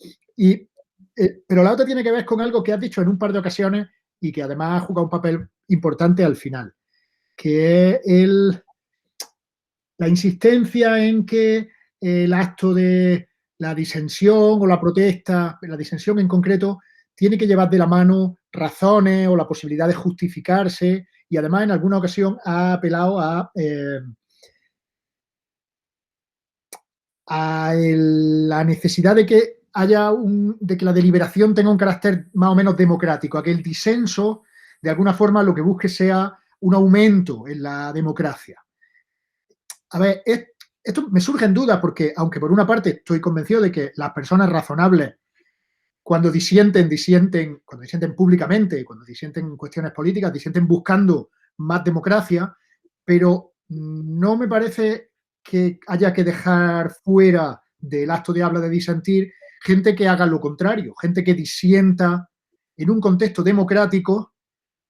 la otra tiene que ver con algo que has dicho en un par de ocasiones y que además ha jugado un papel importante al final, que es la insistencia en que el acto de la disensión o la protesta, la disensión en concreto, tiene que llevar de la mano razones o la posibilidad de justificarse y además en alguna ocasión ha apelado a la necesidad de que de que la deliberación tenga un carácter más o menos democrático, a que el disenso de alguna forma lo que busque sea un aumento en la democracia. A ver, esto me surge en duda porque, aunque por una parte estoy convencido de que las personas razonables, cuando disienten públicamente, cuando disienten en cuestiones políticas, disienten buscando más democracia, pero no me parece que haya que dejar fuera del acto de habla de disentir gente que haga lo contrario, gente que disienta en un contexto democrático,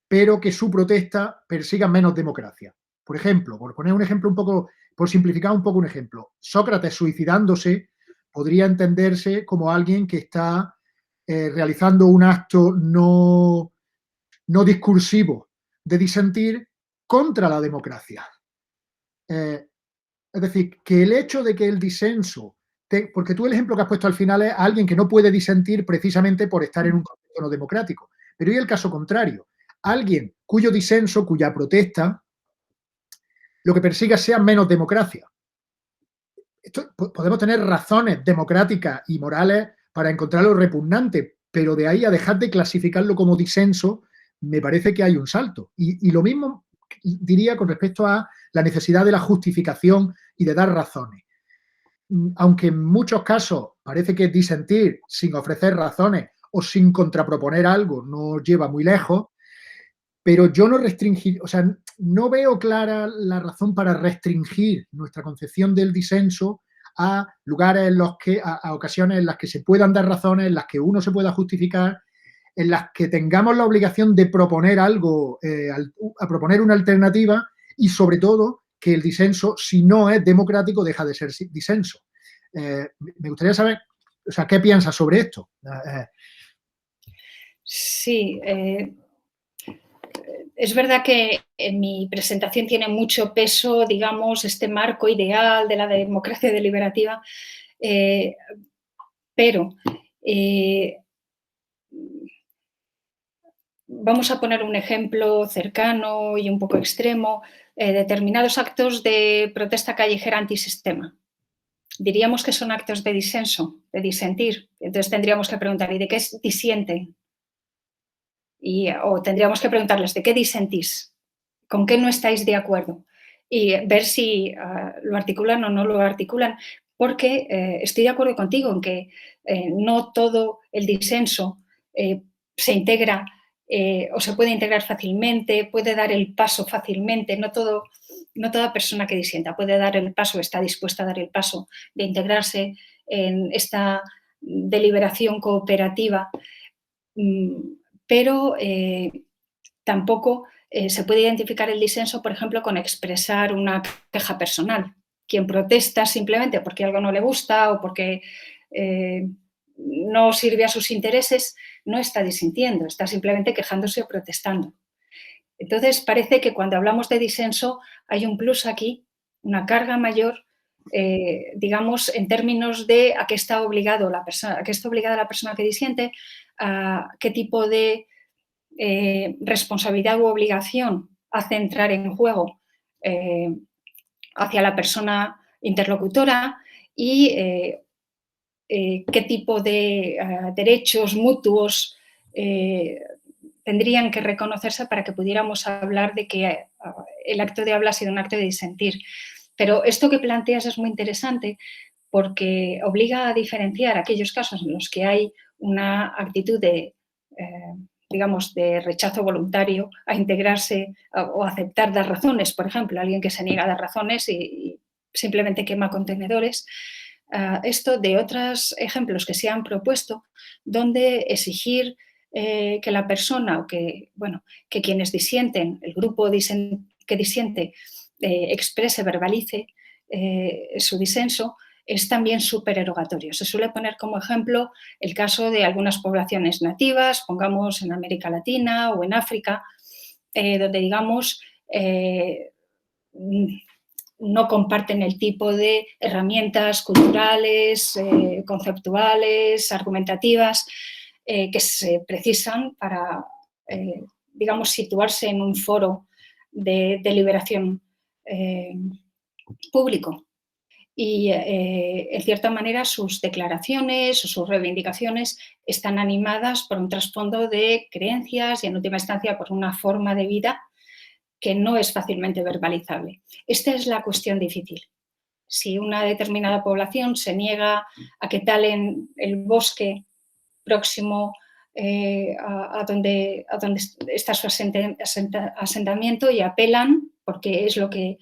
pero que su protesta persiga menos democracia. Por ejemplo, por poner un ejemplo un poco, por simplificar un poco un ejemplo, Sócrates suicidándose podría entenderse como alguien que está realizando un acto no discursivo de disentir contra la democracia. Es decir, que el hecho de que el disenso porque tú el ejemplo que has puesto al final es a alguien que no puede disentir precisamente por estar en un contexto no democrático. Pero ¿y el caso contrario? Alguien cuyo disenso, cuya protesta, lo que persiga sea menos democracia. Podemos tener razones democráticas y morales para encontrarlo repugnante, pero de ahí a dejar de clasificarlo como disenso, me parece que hay un salto. Y lo mismo diría con respecto a la necesidad de la justificación y de dar razones. Aunque en muchos casos parece que disentir sin ofrecer razones o sin contraproponer algo no lleva muy lejos, pero yo no restringir, o sea, no veo clara la razón para restringir nuestra concepción del disenso a lugares en los que, a ocasiones en las que se puedan dar razones, en las que uno se pueda justificar, en las que tengamos la obligación de proponer algo, a proponer una alternativa y sobre todo que el disenso, si no es democrático, deja de ser disenso. Me gustaría saber, o sea, ¿qué piensas sobre esto? Sí, es verdad que en mi presentación tiene mucho peso, digamos, este marco ideal de la democracia deliberativa, pero vamos a poner un ejemplo cercano y un poco extremo, determinados actos de protesta callejera antisistema. Diríamos que son actos de disenso, de disentir. Entonces tendríamos que preguntar, ¿y de qué disienten? O tendríamos que preguntarles, ¿de qué disentís? ¿Con qué no estáis de acuerdo? Y ver si lo articulan o no lo articulan. Porque estoy de acuerdo contigo en que no todo el disenso se integra o se puede integrar fácilmente, puede dar el paso fácilmente. No toda persona que disienta puede dar el paso, está dispuesta a dar el paso de integrarse en esta deliberación cooperativa, pero tampoco se puede identificar el disenso, por ejemplo, con expresar una queja personal. Quien protesta simplemente porque algo no le gusta o porque no sirve a sus intereses, no está disintiendo, está simplemente quejándose o protestando. Entonces, parece que cuando hablamos de disenso hay un plus aquí, una carga mayor, digamos, en términos de a qué está obligada la persona que disiente, a qué tipo de responsabilidad u obligación hace entrar en juego hacia la persona interlocutora y qué tipo de derechos mutuos tendrían que reconocerse para que pudiéramos hablar de que el acto de habla ha sido un acto de disentir. Pero esto que planteas es muy interesante porque obliga a diferenciar aquellos casos en los que hay una actitud de, digamos, de rechazo voluntario a integrarse o aceptar dar razones, por ejemplo, alguien que se niega a dar razones y simplemente quema contenedores. Esto de otros ejemplos que se han propuesto, donde exigir que la persona o que quienes disienten, el grupo que disiente, exprese, verbalice su disenso, es también supererogatorio. Se suele poner como ejemplo el caso de algunas poblaciones nativas, pongamos en América Latina o en África, donde, digamos, no comparten el tipo de herramientas culturales, conceptuales, argumentativas que se precisan para, digamos, situarse en un foro de deliberación público. Y, en cierta manera, sus declaraciones o sus reivindicaciones están animadas por un trasfondo de creencias y, en última instancia, por una forma de vida que no es fácilmente verbalizable. Esta es la cuestión difícil. Si una determinada población se niega a que talen el bosque próximo a donde está su asentamiento y apelan, porque es lo que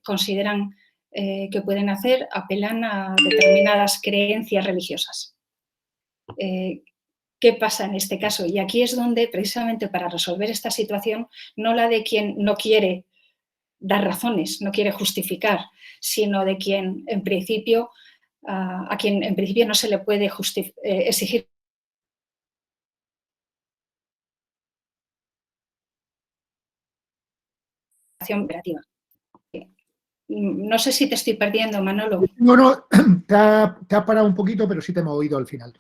consideran que pueden hacer, apelan a determinadas creencias religiosas. ¿Qué pasa en este caso? Y aquí es donde, precisamente para resolver esta situación, no la de quien no quiere dar razones, no quiere justificar, sino de quien en principio, a quien en principio no se le puede exigir operativa. No sé si te estoy perdiendo, Manolo. No, te has parado un poquito, pero sí te hemos oído al final.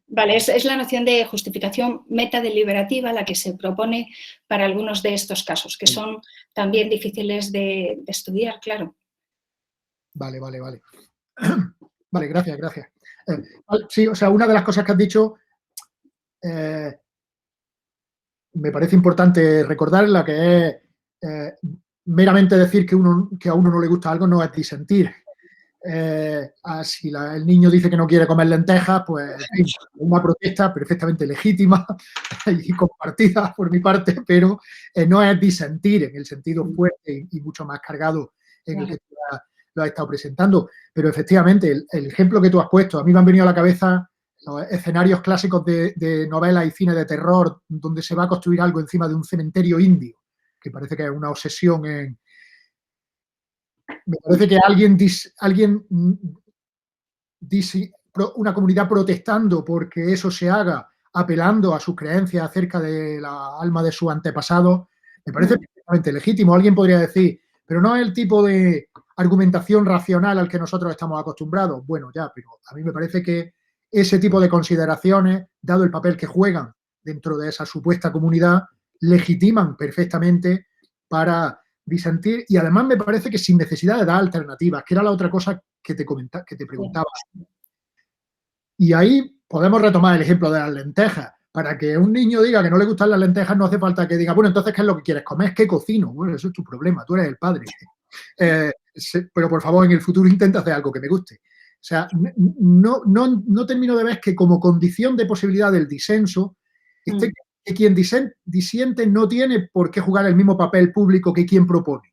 Vale, es la noción de justificación metadeliberativa la que se propone para algunos de estos casos, que son también difíciles de estudiar, claro. Vale. Vale, gracias. Sí, o sea, una de las cosas que has dicho me parece importante recordarla, que es meramente decir que a uno no le gusta algo no es disentir. Si el niño dice que no quiere comer lentejas, pues en fin, una protesta perfectamente legítima y compartida por mi parte, pero no es disentir en el sentido fuerte y mucho más cargado en el que tú lo has estado presentando. Pero efectivamente, el ejemplo que tú has puesto, a mí me han venido a la cabeza los escenarios clásicos de novelas y cine de terror, donde se va a construir algo encima de un cementerio indio, que parece que es una obsesión en... Me parece que una comunidad protestando porque eso se haga, apelando a sus creencias acerca de la alma de su antepasado, me parece perfectamente legítimo. Alguien podría decir, pero no es el tipo de argumentación racional al que nosotros estamos acostumbrados. Bueno, ya, pero a mí me parece que ese tipo de consideraciones, dado el papel que juegan dentro de esa supuesta comunidad, legitiman perfectamente para disentir, y además me parece que sin necesidad de dar alternativas, que era la otra cosa que te preguntaba. Y ahí podemos retomar el ejemplo de las lentejas. Para que un niño diga que no le gustan las lentejas, no hace falta que diga, bueno, entonces, ¿qué es lo que quieres comer? ¿Qué cocino? Bueno, eso es tu problema, tú eres el padre. Pero por favor, en el futuro intenta hacer algo que me guste. O sea, no termino de ver que como condición de posibilidad del disenso, que quien disiente no tiene por qué jugar el mismo papel público que quien propone.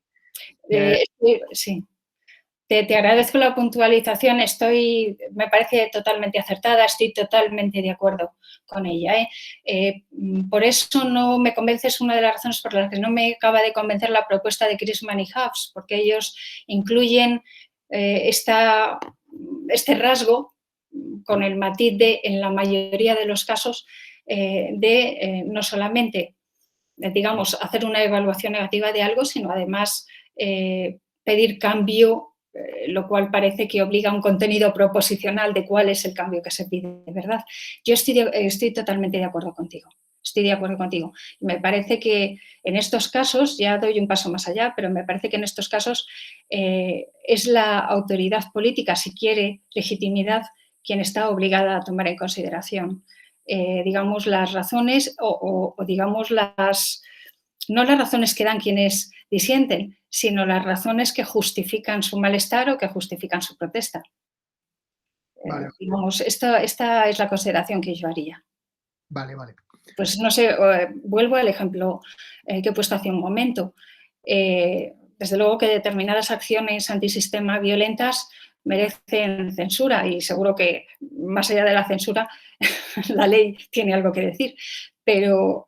Sí. Te agradezco la puntualización, me parece totalmente acertada, estoy totalmente de acuerdo con ella. Por eso no me convence, es una de las razones por las que no me acaba de convencer la propuesta de Chrisman y Haves, porque ellos incluyen este rasgo con el matiz de, en la mayoría de los casos, no solamente, digamos, hacer una evaluación negativa de algo, sino además pedir cambio, lo cual parece que obliga a un contenido proposicional de cuál es el cambio que se pide, ¿verdad? Yo estoy totalmente de acuerdo contigo. Estoy de acuerdo contigo. Y me parece que en estos casos, ya doy un paso más allá, pero me parece que en estos casos es la autoridad política, si quiere legitimidad, quien está obligada a tomar en consideración, digamos, las razones o digamos, no las razones que dan quienes disienten, sino las razones que justifican su malestar o que justifican su protesta. Vale. Digamos, esta es la consideración que yo haría. Vale. Pues no sé, vuelvo al ejemplo que he puesto hace un momento. Desde luego que determinadas acciones antisistema violentas merecen censura y seguro que más allá de la censura la ley tiene algo que decir, pero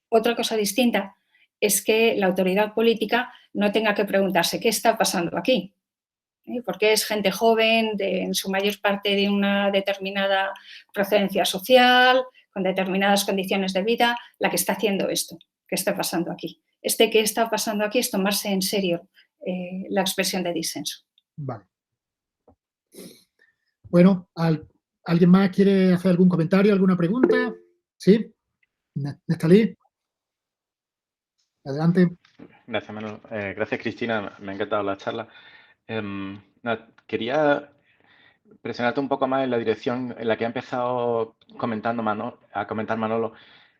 otra cosa distinta es que la autoridad política no tenga que preguntarse qué está pasando aquí, porque es gente joven, en su mayor parte de una determinada procedencia social, con determinadas condiciones de vida, la que está haciendo esto, que está pasando aquí. ¿Qué está pasando aquí? Es tomarse en serio la expresión de disenso. Vale. Bueno, ¿alguien más quiere hacer algún comentario, alguna pregunta? ¿Sí? Nestalí. Adelante. Gracias, Manuel. Gracias, Cristina. Me ha encantado la charla. Quería presionarte un poco más en la dirección en la que ha empezado a comentar Manolo.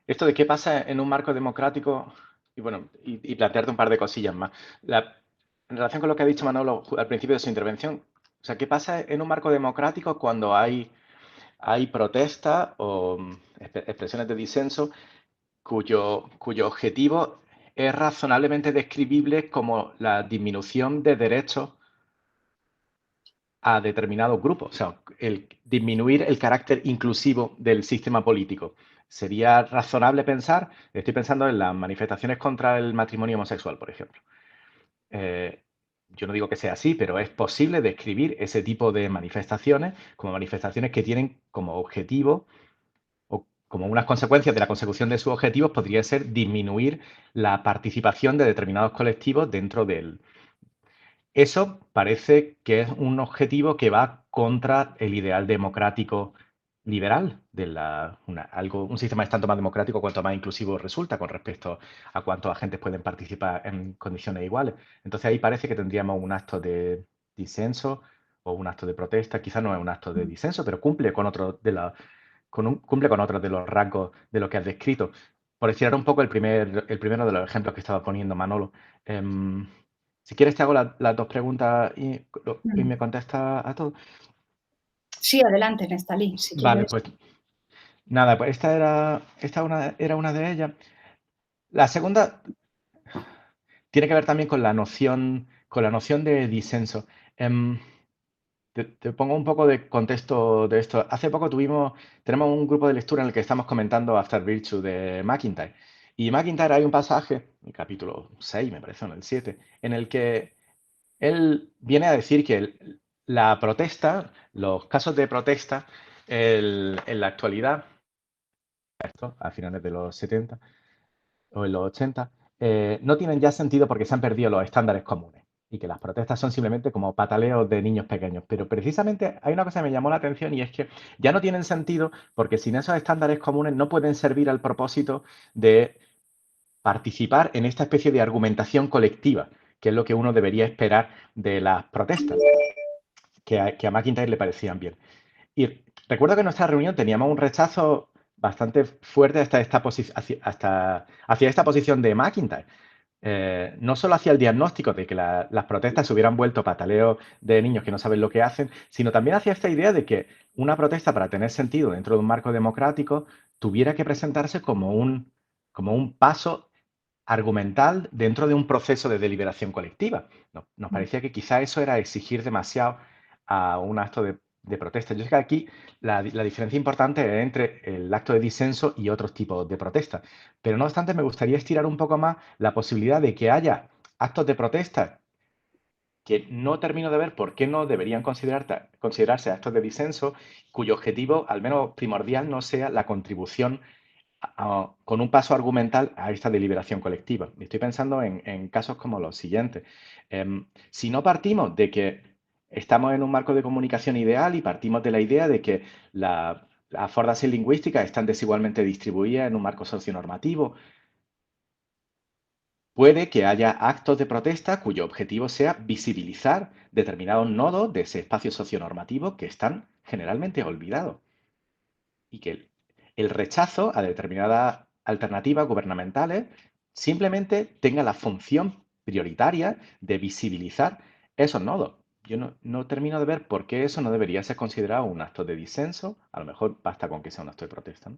Esto de qué pasa en un marco democrático y plantearte un par de cosillas más. En relación con lo que ha dicho Manolo al principio de su intervención, o sea, ¿qué pasa en un marco democrático cuando hay protestas o expresiones de disenso cuyo objetivo es razonablemente describible como la disminución de derechos a determinados grupos? O sea, el disminuir el carácter inclusivo del sistema político. ¿Sería razonable pensar? Estoy pensando en las manifestaciones contra el matrimonio homosexual, por ejemplo. Yo no digo que sea así, pero es posible describir ese tipo de manifestaciones como manifestaciones que tienen como objetivo o como unas consecuencias de la consecución de sus objetivos podría ser disminuir la participación de determinados colectivos dentro del... Eso parece que es un objetivo que va contra el ideal democrático liberal de un sistema tanto más democrático cuanto más inclusivo resulta con respecto a cuántos agentes pueden participar en condiciones iguales. Entonces ahí parece que tendríamos un acto de disenso o un acto de protesta. Quizás no es un acto de disenso, pero cumple con otro cumple con otros de los rasgos de lo que has descrito. Por estirar un poco el primero de los ejemplos que estaba poniendo Manolo. Si quieres te hago las dos preguntas y me contestas a todo. Sí, adelante, Nestalí, si quieres. Vale, pues nada, pues esta era una de ellas. La segunda tiene que ver también con la noción de disenso. Te pongo un poco de contexto de esto. Hace poco tenemos un grupo de lectura en el que estamos comentando After Virtue de MacIntyre. Y MacIntyre hay un pasaje, en el capítulo 6, me parece, o en el 7, en el que él viene a decir que la protesta, los casos de protesta en la actualidad, a finales de los 70 o en los 80, no tienen ya sentido porque se han perdido los estándares comunes y que las protestas son simplemente como pataleos de niños pequeños. Pero precisamente hay una cosa que me llamó la atención y es que ya no tienen sentido porque sin esos estándares comunes no pueden servir al propósito de participar en esta especie de argumentación colectiva, que es lo que uno debería esperar de las protestas, que a MacIntyre le parecían bien. Y recuerdo que en nuestra reunión teníamos un rechazo bastante fuerte hacia esta posición de MacIntyre. No solo hacia el diagnóstico de que las protestas se hubieran vuelto pataleos de niños que no saben lo que hacen, sino también hacia esta idea de que una protesta, para tener sentido dentro de un marco democrático, tuviera que presentarse como un paso argumental dentro de un proceso de deliberación colectiva. Nos parecía que quizá eso era exigir demasiado a un acto de protesta. Yo sé que aquí la diferencia importante es entre el acto de disenso y otros tipos de protesta. Pero no obstante, me gustaría estirar un poco más la posibilidad de que haya actos de protesta que no termino de ver por qué no deberían considerarse actos de disenso, cuyo objetivo, al menos primordial, no sea la contribución con un paso argumental a esta deliberación colectiva. Estoy pensando en casos como los siguientes. Si no partimos de que estamos en un marco de comunicación ideal y partimos de la idea de que las formas lingüísticas están desigualmente distribuidas en un marco socionormativo, puede que haya actos de protesta cuyo objetivo sea visibilizar determinados nodos de ese espacio socionormativo que están generalmente olvidados. Y que el rechazo a determinadas alternativas gubernamentales simplemente tenga la función prioritaria de visibilizar esos nodos. Yo no termino de ver por qué eso no debería ser considerado un acto de disenso. A lo mejor basta con que sea un acto de protesta, ¿no?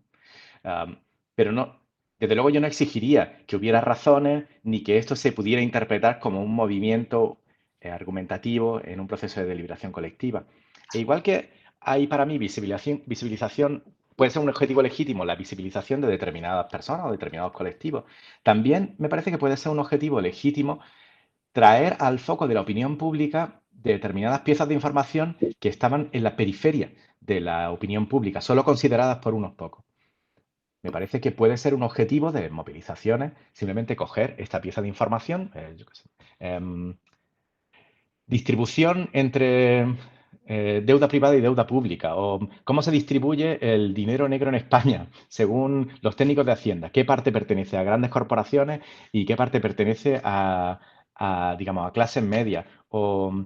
Pero no, desde luego yo no exigiría que hubiera razones ni que esto se pudiera interpretar como un movimiento argumentativo en un proceso de deliberación colectiva. E igual que hay para mí visibilización, puede ser un objetivo legítimo la visibilización de determinadas personas o determinados colectivos, también me parece que puede ser un objetivo legítimo traer al foco de la opinión pública determinadas piezas de información que estaban en la periferia de la opinión pública, solo consideradas por unos pocos. Me parece que puede ser un objetivo de movilizaciones simplemente coger esta pieza de información, distribución entre deuda privada y deuda pública, o cómo se distribuye el dinero negro en España, según los técnicos de Hacienda, qué parte pertenece a grandes corporaciones y qué parte pertenece digamos, a clases medias, o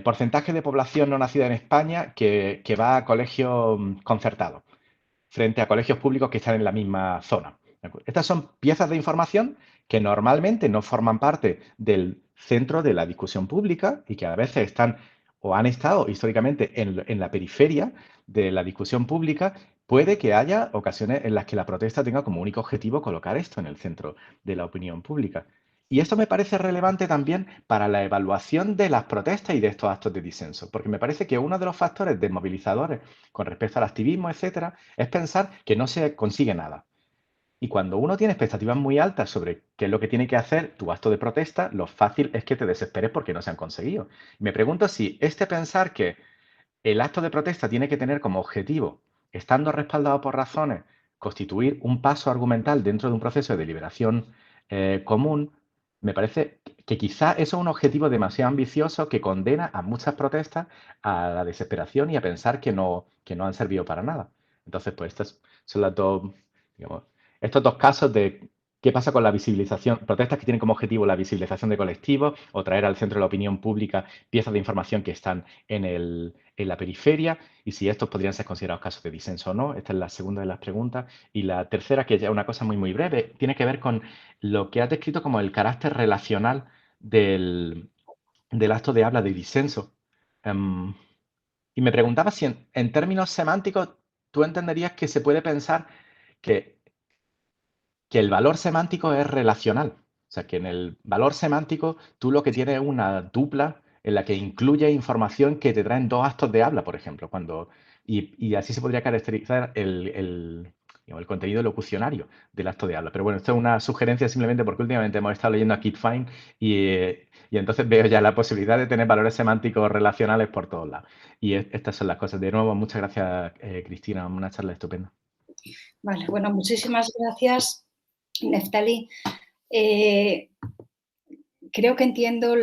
porcentaje de población no nacida en España que va a colegios concertados frente a colegios públicos que están en la misma zona. Estas son piezas de información que normalmente no forman parte del centro de la discusión pública y que a veces están o han estado históricamente en la periferia de la discusión pública. Puede que haya ocasiones en las que la protesta tenga como único objetivo colocar esto en el centro de la opinión pública. Y esto me parece relevante también para la evaluación de las protestas y de estos actos de disenso, porque me parece que uno de los factores desmovilizadores con respecto al activismo, etcétera, es pensar que no se consigue nada. Y cuando uno tiene expectativas muy altas sobre qué es lo que tiene que hacer tu acto de protesta, lo fácil es que te desesperes porque no se han conseguido. Y me pregunto si pensar que el acto de protesta tiene que tener como objetivo, estando respaldado por razones constituir un paso argumental dentro de un proceso de deliberación común, me parece que quizá eso es un objetivo demasiado ambicioso que condena a muchas protestas a la desesperación y a pensar que no han servido para nada. Entonces, pues estas son las dos, digamos, estos dos casos de qué pasa con la visibilización, protestas que tienen como objetivo la visibilización de colectivos o traer al centro de la opinión pública piezas de información que están en la periferia, y si estos podrían ser considerados casos de disenso o no. Esta es la segunda de las preguntas. Y la tercera, que ya es una cosa muy, muy breve, tiene que ver con lo que has descrito como el carácter relacional del acto de habla de disenso. Y me preguntaba si en términos semánticos tú entenderías que se puede pensar que el valor semántico es relacional. O sea, que en el valor semántico tú lo que tienes es una dupla en la que incluye información que te traen dos actos de habla, por ejemplo. Y así se podría caracterizar digamos, el contenido locucionario del acto de habla. Pero bueno, esto es una sugerencia simplemente porque últimamente hemos estado leyendo a Kit Fine y entonces veo ya la posibilidad de tener valores semánticos relacionales por todos lados. Y estas son las cosas. De nuevo, muchas gracias, Cristina. Una charla estupenda. Vale, bueno, muchísimas gracias, Neftali. Creo que entiendo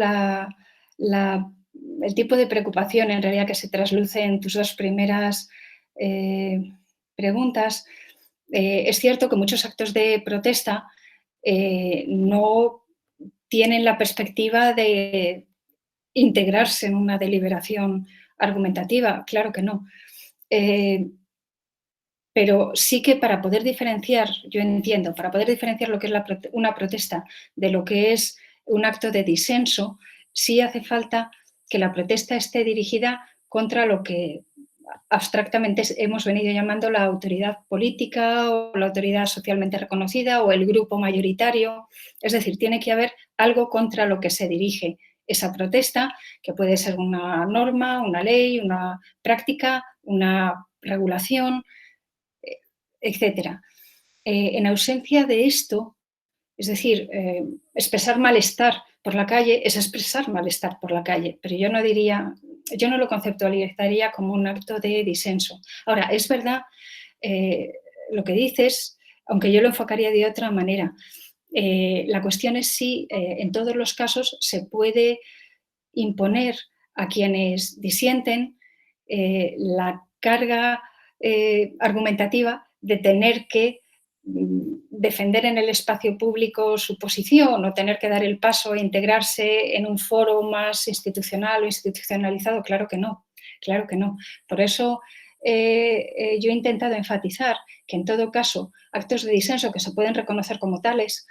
el tipo de preocupación en realidad que se trasluce en tus dos primeras preguntas. Es cierto que muchos actos de protesta no tienen la perspectiva de integrarse en una deliberación argumentativa, claro que no. Pero sí que para poder diferenciar, yo entiendo, para poder diferenciar lo que es una protesta de lo que es un acto de disenso, sí hace falta que la protesta esté dirigida contra lo que abstractamente hemos venido llamando la autoridad política o la autoridad socialmente reconocida o el grupo mayoritario. Es decir, tiene que haber algo contra lo que se dirige esa protesta, que puede ser una norma, una ley, una práctica, una regulación, etcétera. En ausencia de esto, es decir, expresar malestar por la calle es expresar malestar por la calle, pero yo no lo conceptualizaría como un acto de disenso. Ahora, es verdad lo que dices, aunque yo lo enfocaría de otra manera. La cuestión es si en todos los casos se puede imponer a quienes disienten la carga argumentativa de tener que defender en el espacio público su posición o tener que dar el paso e integrarse en un foro más institucional o institucionalizado. Claro que no, claro que no. Por eso yo he intentado enfatizar que en todo caso actos de disenso que se pueden reconocer como tales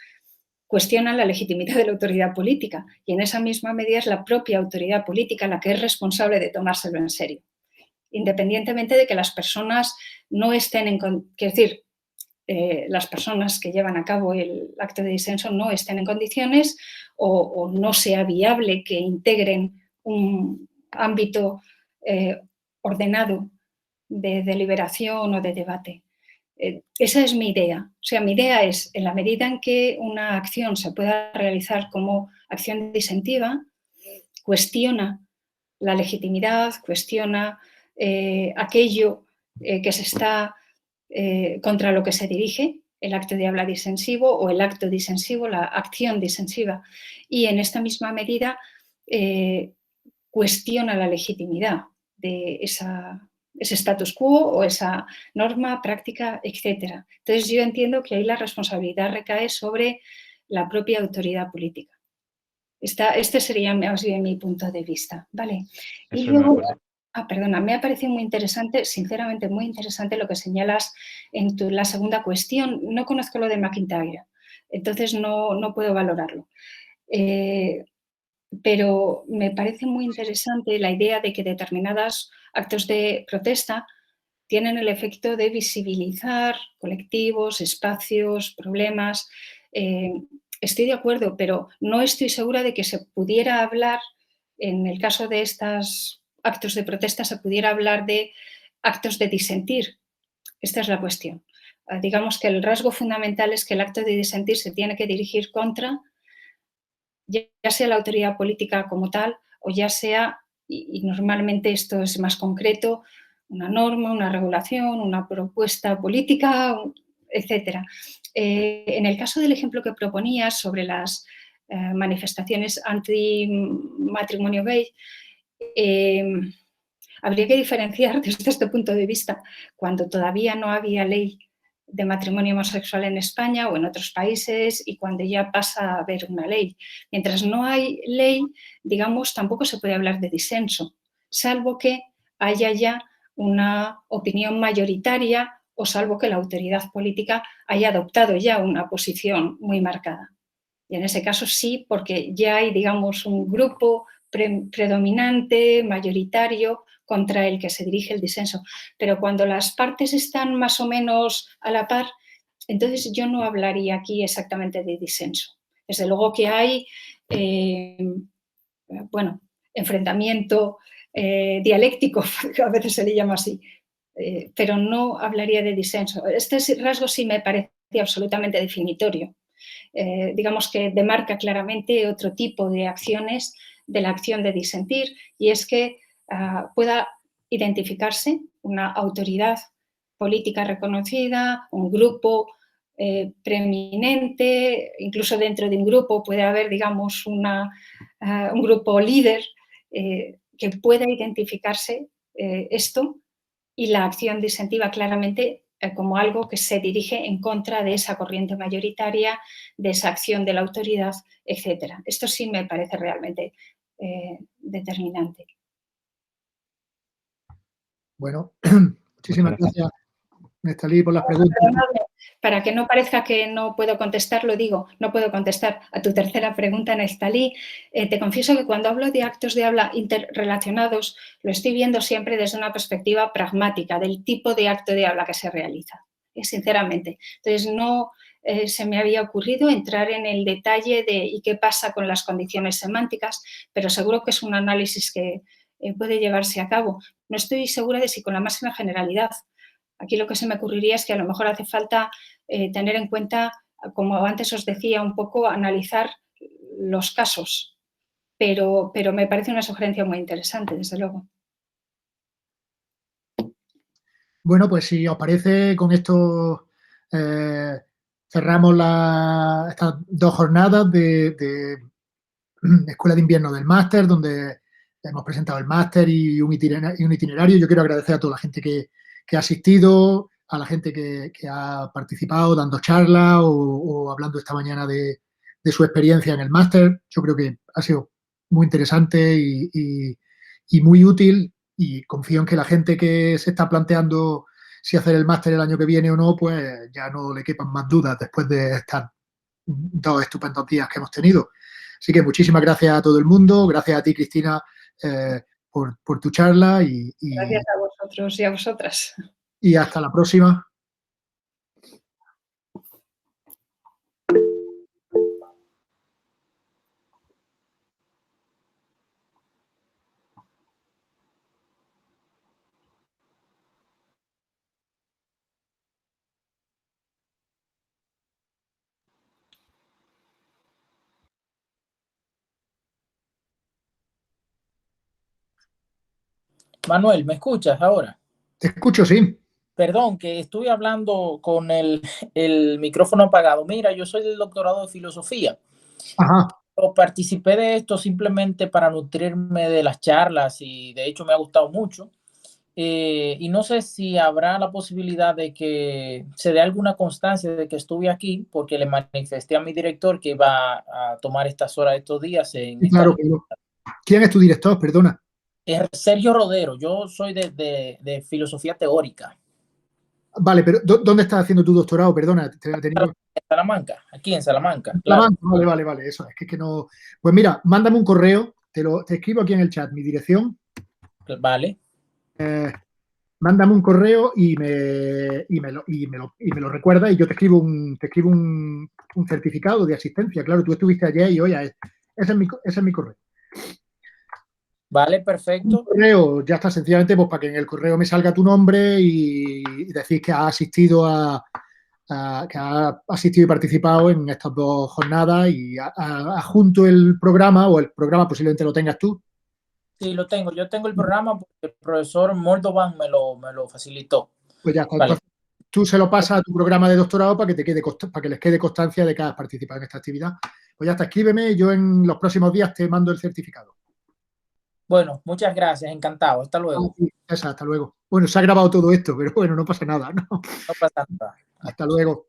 cuestionan la legitimidad de la autoridad política y en esa misma medida es la propia autoridad política la que es responsable de tomárselo en serio, independientemente de que las personas no estén quiero decir, las personas que llevan a cabo el acto de disenso no estén en condiciones o no sea viable que integren un ámbito ordenado de deliberación o de debate. Esa es mi idea. O sea, mi idea es, en la medida en que una acción se pueda realizar como acción disentiva, cuestiona la legitimidad, cuestiona aquello que se está contra lo que se dirige, el acto de habla disensivo o el acto disensivo, la acción disensiva. Y en esta misma medida cuestiona la legitimidad de ese status quo o esa norma, práctica, etc. Entonces yo entiendo que ahí la responsabilidad recae sobre la propia autoridad política. Este sería más bien mi punto de vista, ¿vale? Y luego, perdona, me ha parecido muy interesante, sinceramente muy interesante lo que señalas en la segunda cuestión. No conozco lo de McIntyre, entonces no puedo valorarlo. Pero me parece muy interesante la idea de que determinados actos de protesta tienen el efecto de visibilizar colectivos, espacios, problemas. Estoy de acuerdo, pero no estoy segura de que se pudiera hablar, en el caso de estos actos de protesta, se pudiera hablar de actos de disentir. Esta es la cuestión. Digamos que el rasgo fundamental es que el acto de disentir se tiene que dirigir contra, ya sea la autoridad política como tal, o ya sea, y normalmente esto es más concreto, una norma, una regulación, una propuesta política, etcétera. En el caso del ejemplo que proponías sobre las manifestaciones anti-matrimonio gay, habría que diferenciar desde este punto de vista, cuando todavía no había ley de matrimonio homosexual en España o en otros países y cuando ya pasa a haber una ley. Mientras no hay ley, digamos, tampoco se puede hablar de disenso, salvo que haya ya una opinión mayoritaria o salvo que la autoridad política haya adoptado ya una posición muy marcada. Y en ese caso sí, porque ya hay, digamos, un grupo predominante, mayoritario, contra el que se dirige el disenso. Pero cuando las partes están más o menos a la par, entonces yo no hablaría aquí exactamente de disenso. Desde luego que hay, bueno, enfrentamiento dialéctico, a veces se le llama así, pero no hablaría de disenso. Este rasgo sí me parece absolutamente definitorio. Digamos que demarca claramente otro tipo de acciones de la acción de disentir, y es que pueda identificarse una autoridad política reconocida, un grupo preeminente, incluso dentro de un grupo puede haber, digamos, un grupo líder que pueda identificarse esto y la acción disentiva claramente como algo que se dirige en contra de esa corriente mayoritaria, de esa acción de la autoridad, etc. Esto sí me parece realmente determinante. Bueno, muchísimas gracias, Nestalí, por las preguntas. Para que no parezca que no puedo contestar, lo digo, no puedo contestar a tu tercera pregunta, Nestalí. Te confieso que cuando hablo de actos de habla interrelacionados, lo estoy viendo siempre desde una perspectiva pragmática del tipo de acto de habla que se realiza, sinceramente. Entonces, no se me había ocurrido entrar en el detalle de y qué pasa con las condiciones semánticas, pero seguro que es un análisis que puede llevarse a cabo. No estoy segura de si con la máxima generalidad. Aquí lo que se me ocurriría es que a lo mejor hace falta tener en cuenta, como antes os decía, un poco analizar los casos, pero me parece una sugerencia muy interesante, desde luego. Bueno, pues si os parece, con esto cerramos estas 2 jornadas de Escuela de Invierno del Máster, donde hemos presentado el máster y un itinerario. Yo quiero agradecer a toda la gente que ha asistido, a la gente que ha participado dando charlas o hablando esta mañana de su experiencia en el máster. Yo creo que ha sido muy interesante y muy útil, y confío en que la gente que se está planteando si hacer el máster el año que viene o no, pues ya no le quepan más dudas después de estar 2 estupendos días que hemos tenido. Así que muchísimas gracias a todo el mundo, gracias a ti, Cristina, por tu charla. Gracias a vosotros y a vosotras. Y hasta la próxima. Manuel, ¿me escuchas ahora? Te escucho, sí. Perdón, que estuve hablando con el micrófono apagado. Mira, yo soy del doctorado de filosofía. Ajá. Participé de esto simplemente para nutrirme de las charlas y de hecho me ha gustado mucho. Y no sé si habrá la posibilidad de que se dé alguna constancia de que estuve aquí, porque le manifesté a mi director que iba a tomar estas horas estos días. Claro. ¿Quién es tu director? Perdona. Es Sergio Rodero. Yo soy de filosofía teórica. Vale, pero ¿dónde estás haciendo tu doctorado? Perdona. En Salamanca, aquí en Salamanca. Claro. Vale. Eso es que no. Pues mira, mándame un correo, te escribo aquí en el chat mi dirección. Vale. Mándame un correo y me lo recuerda, y yo te escribo un certificado de asistencia. Claro, tú estuviste ayer y hoy ese es mi correo. Vale, perfecto. Un correo, ya está, sencillamente pues para que en el correo me salga tu nombre y decir que has asistido y participado en estas 2 jornadas, y adjunto el programa, o el programa posiblemente lo tengas tú. Sí, lo tengo. Yo tengo el programa porque el profesor Moldovan me lo facilitó. Pues ya está. Vale. tú se lo pasas a tu programa de doctorado para que les quede constancia de que has participado en esta actividad. Pues ya está, escríbeme y yo en los próximos días te mando el certificado. Bueno, muchas gracias, encantado. Hasta luego. Hasta luego. Bueno, se ha grabado todo esto, pero bueno, no pasa nada, ¿no? No pasa nada. Hasta luego.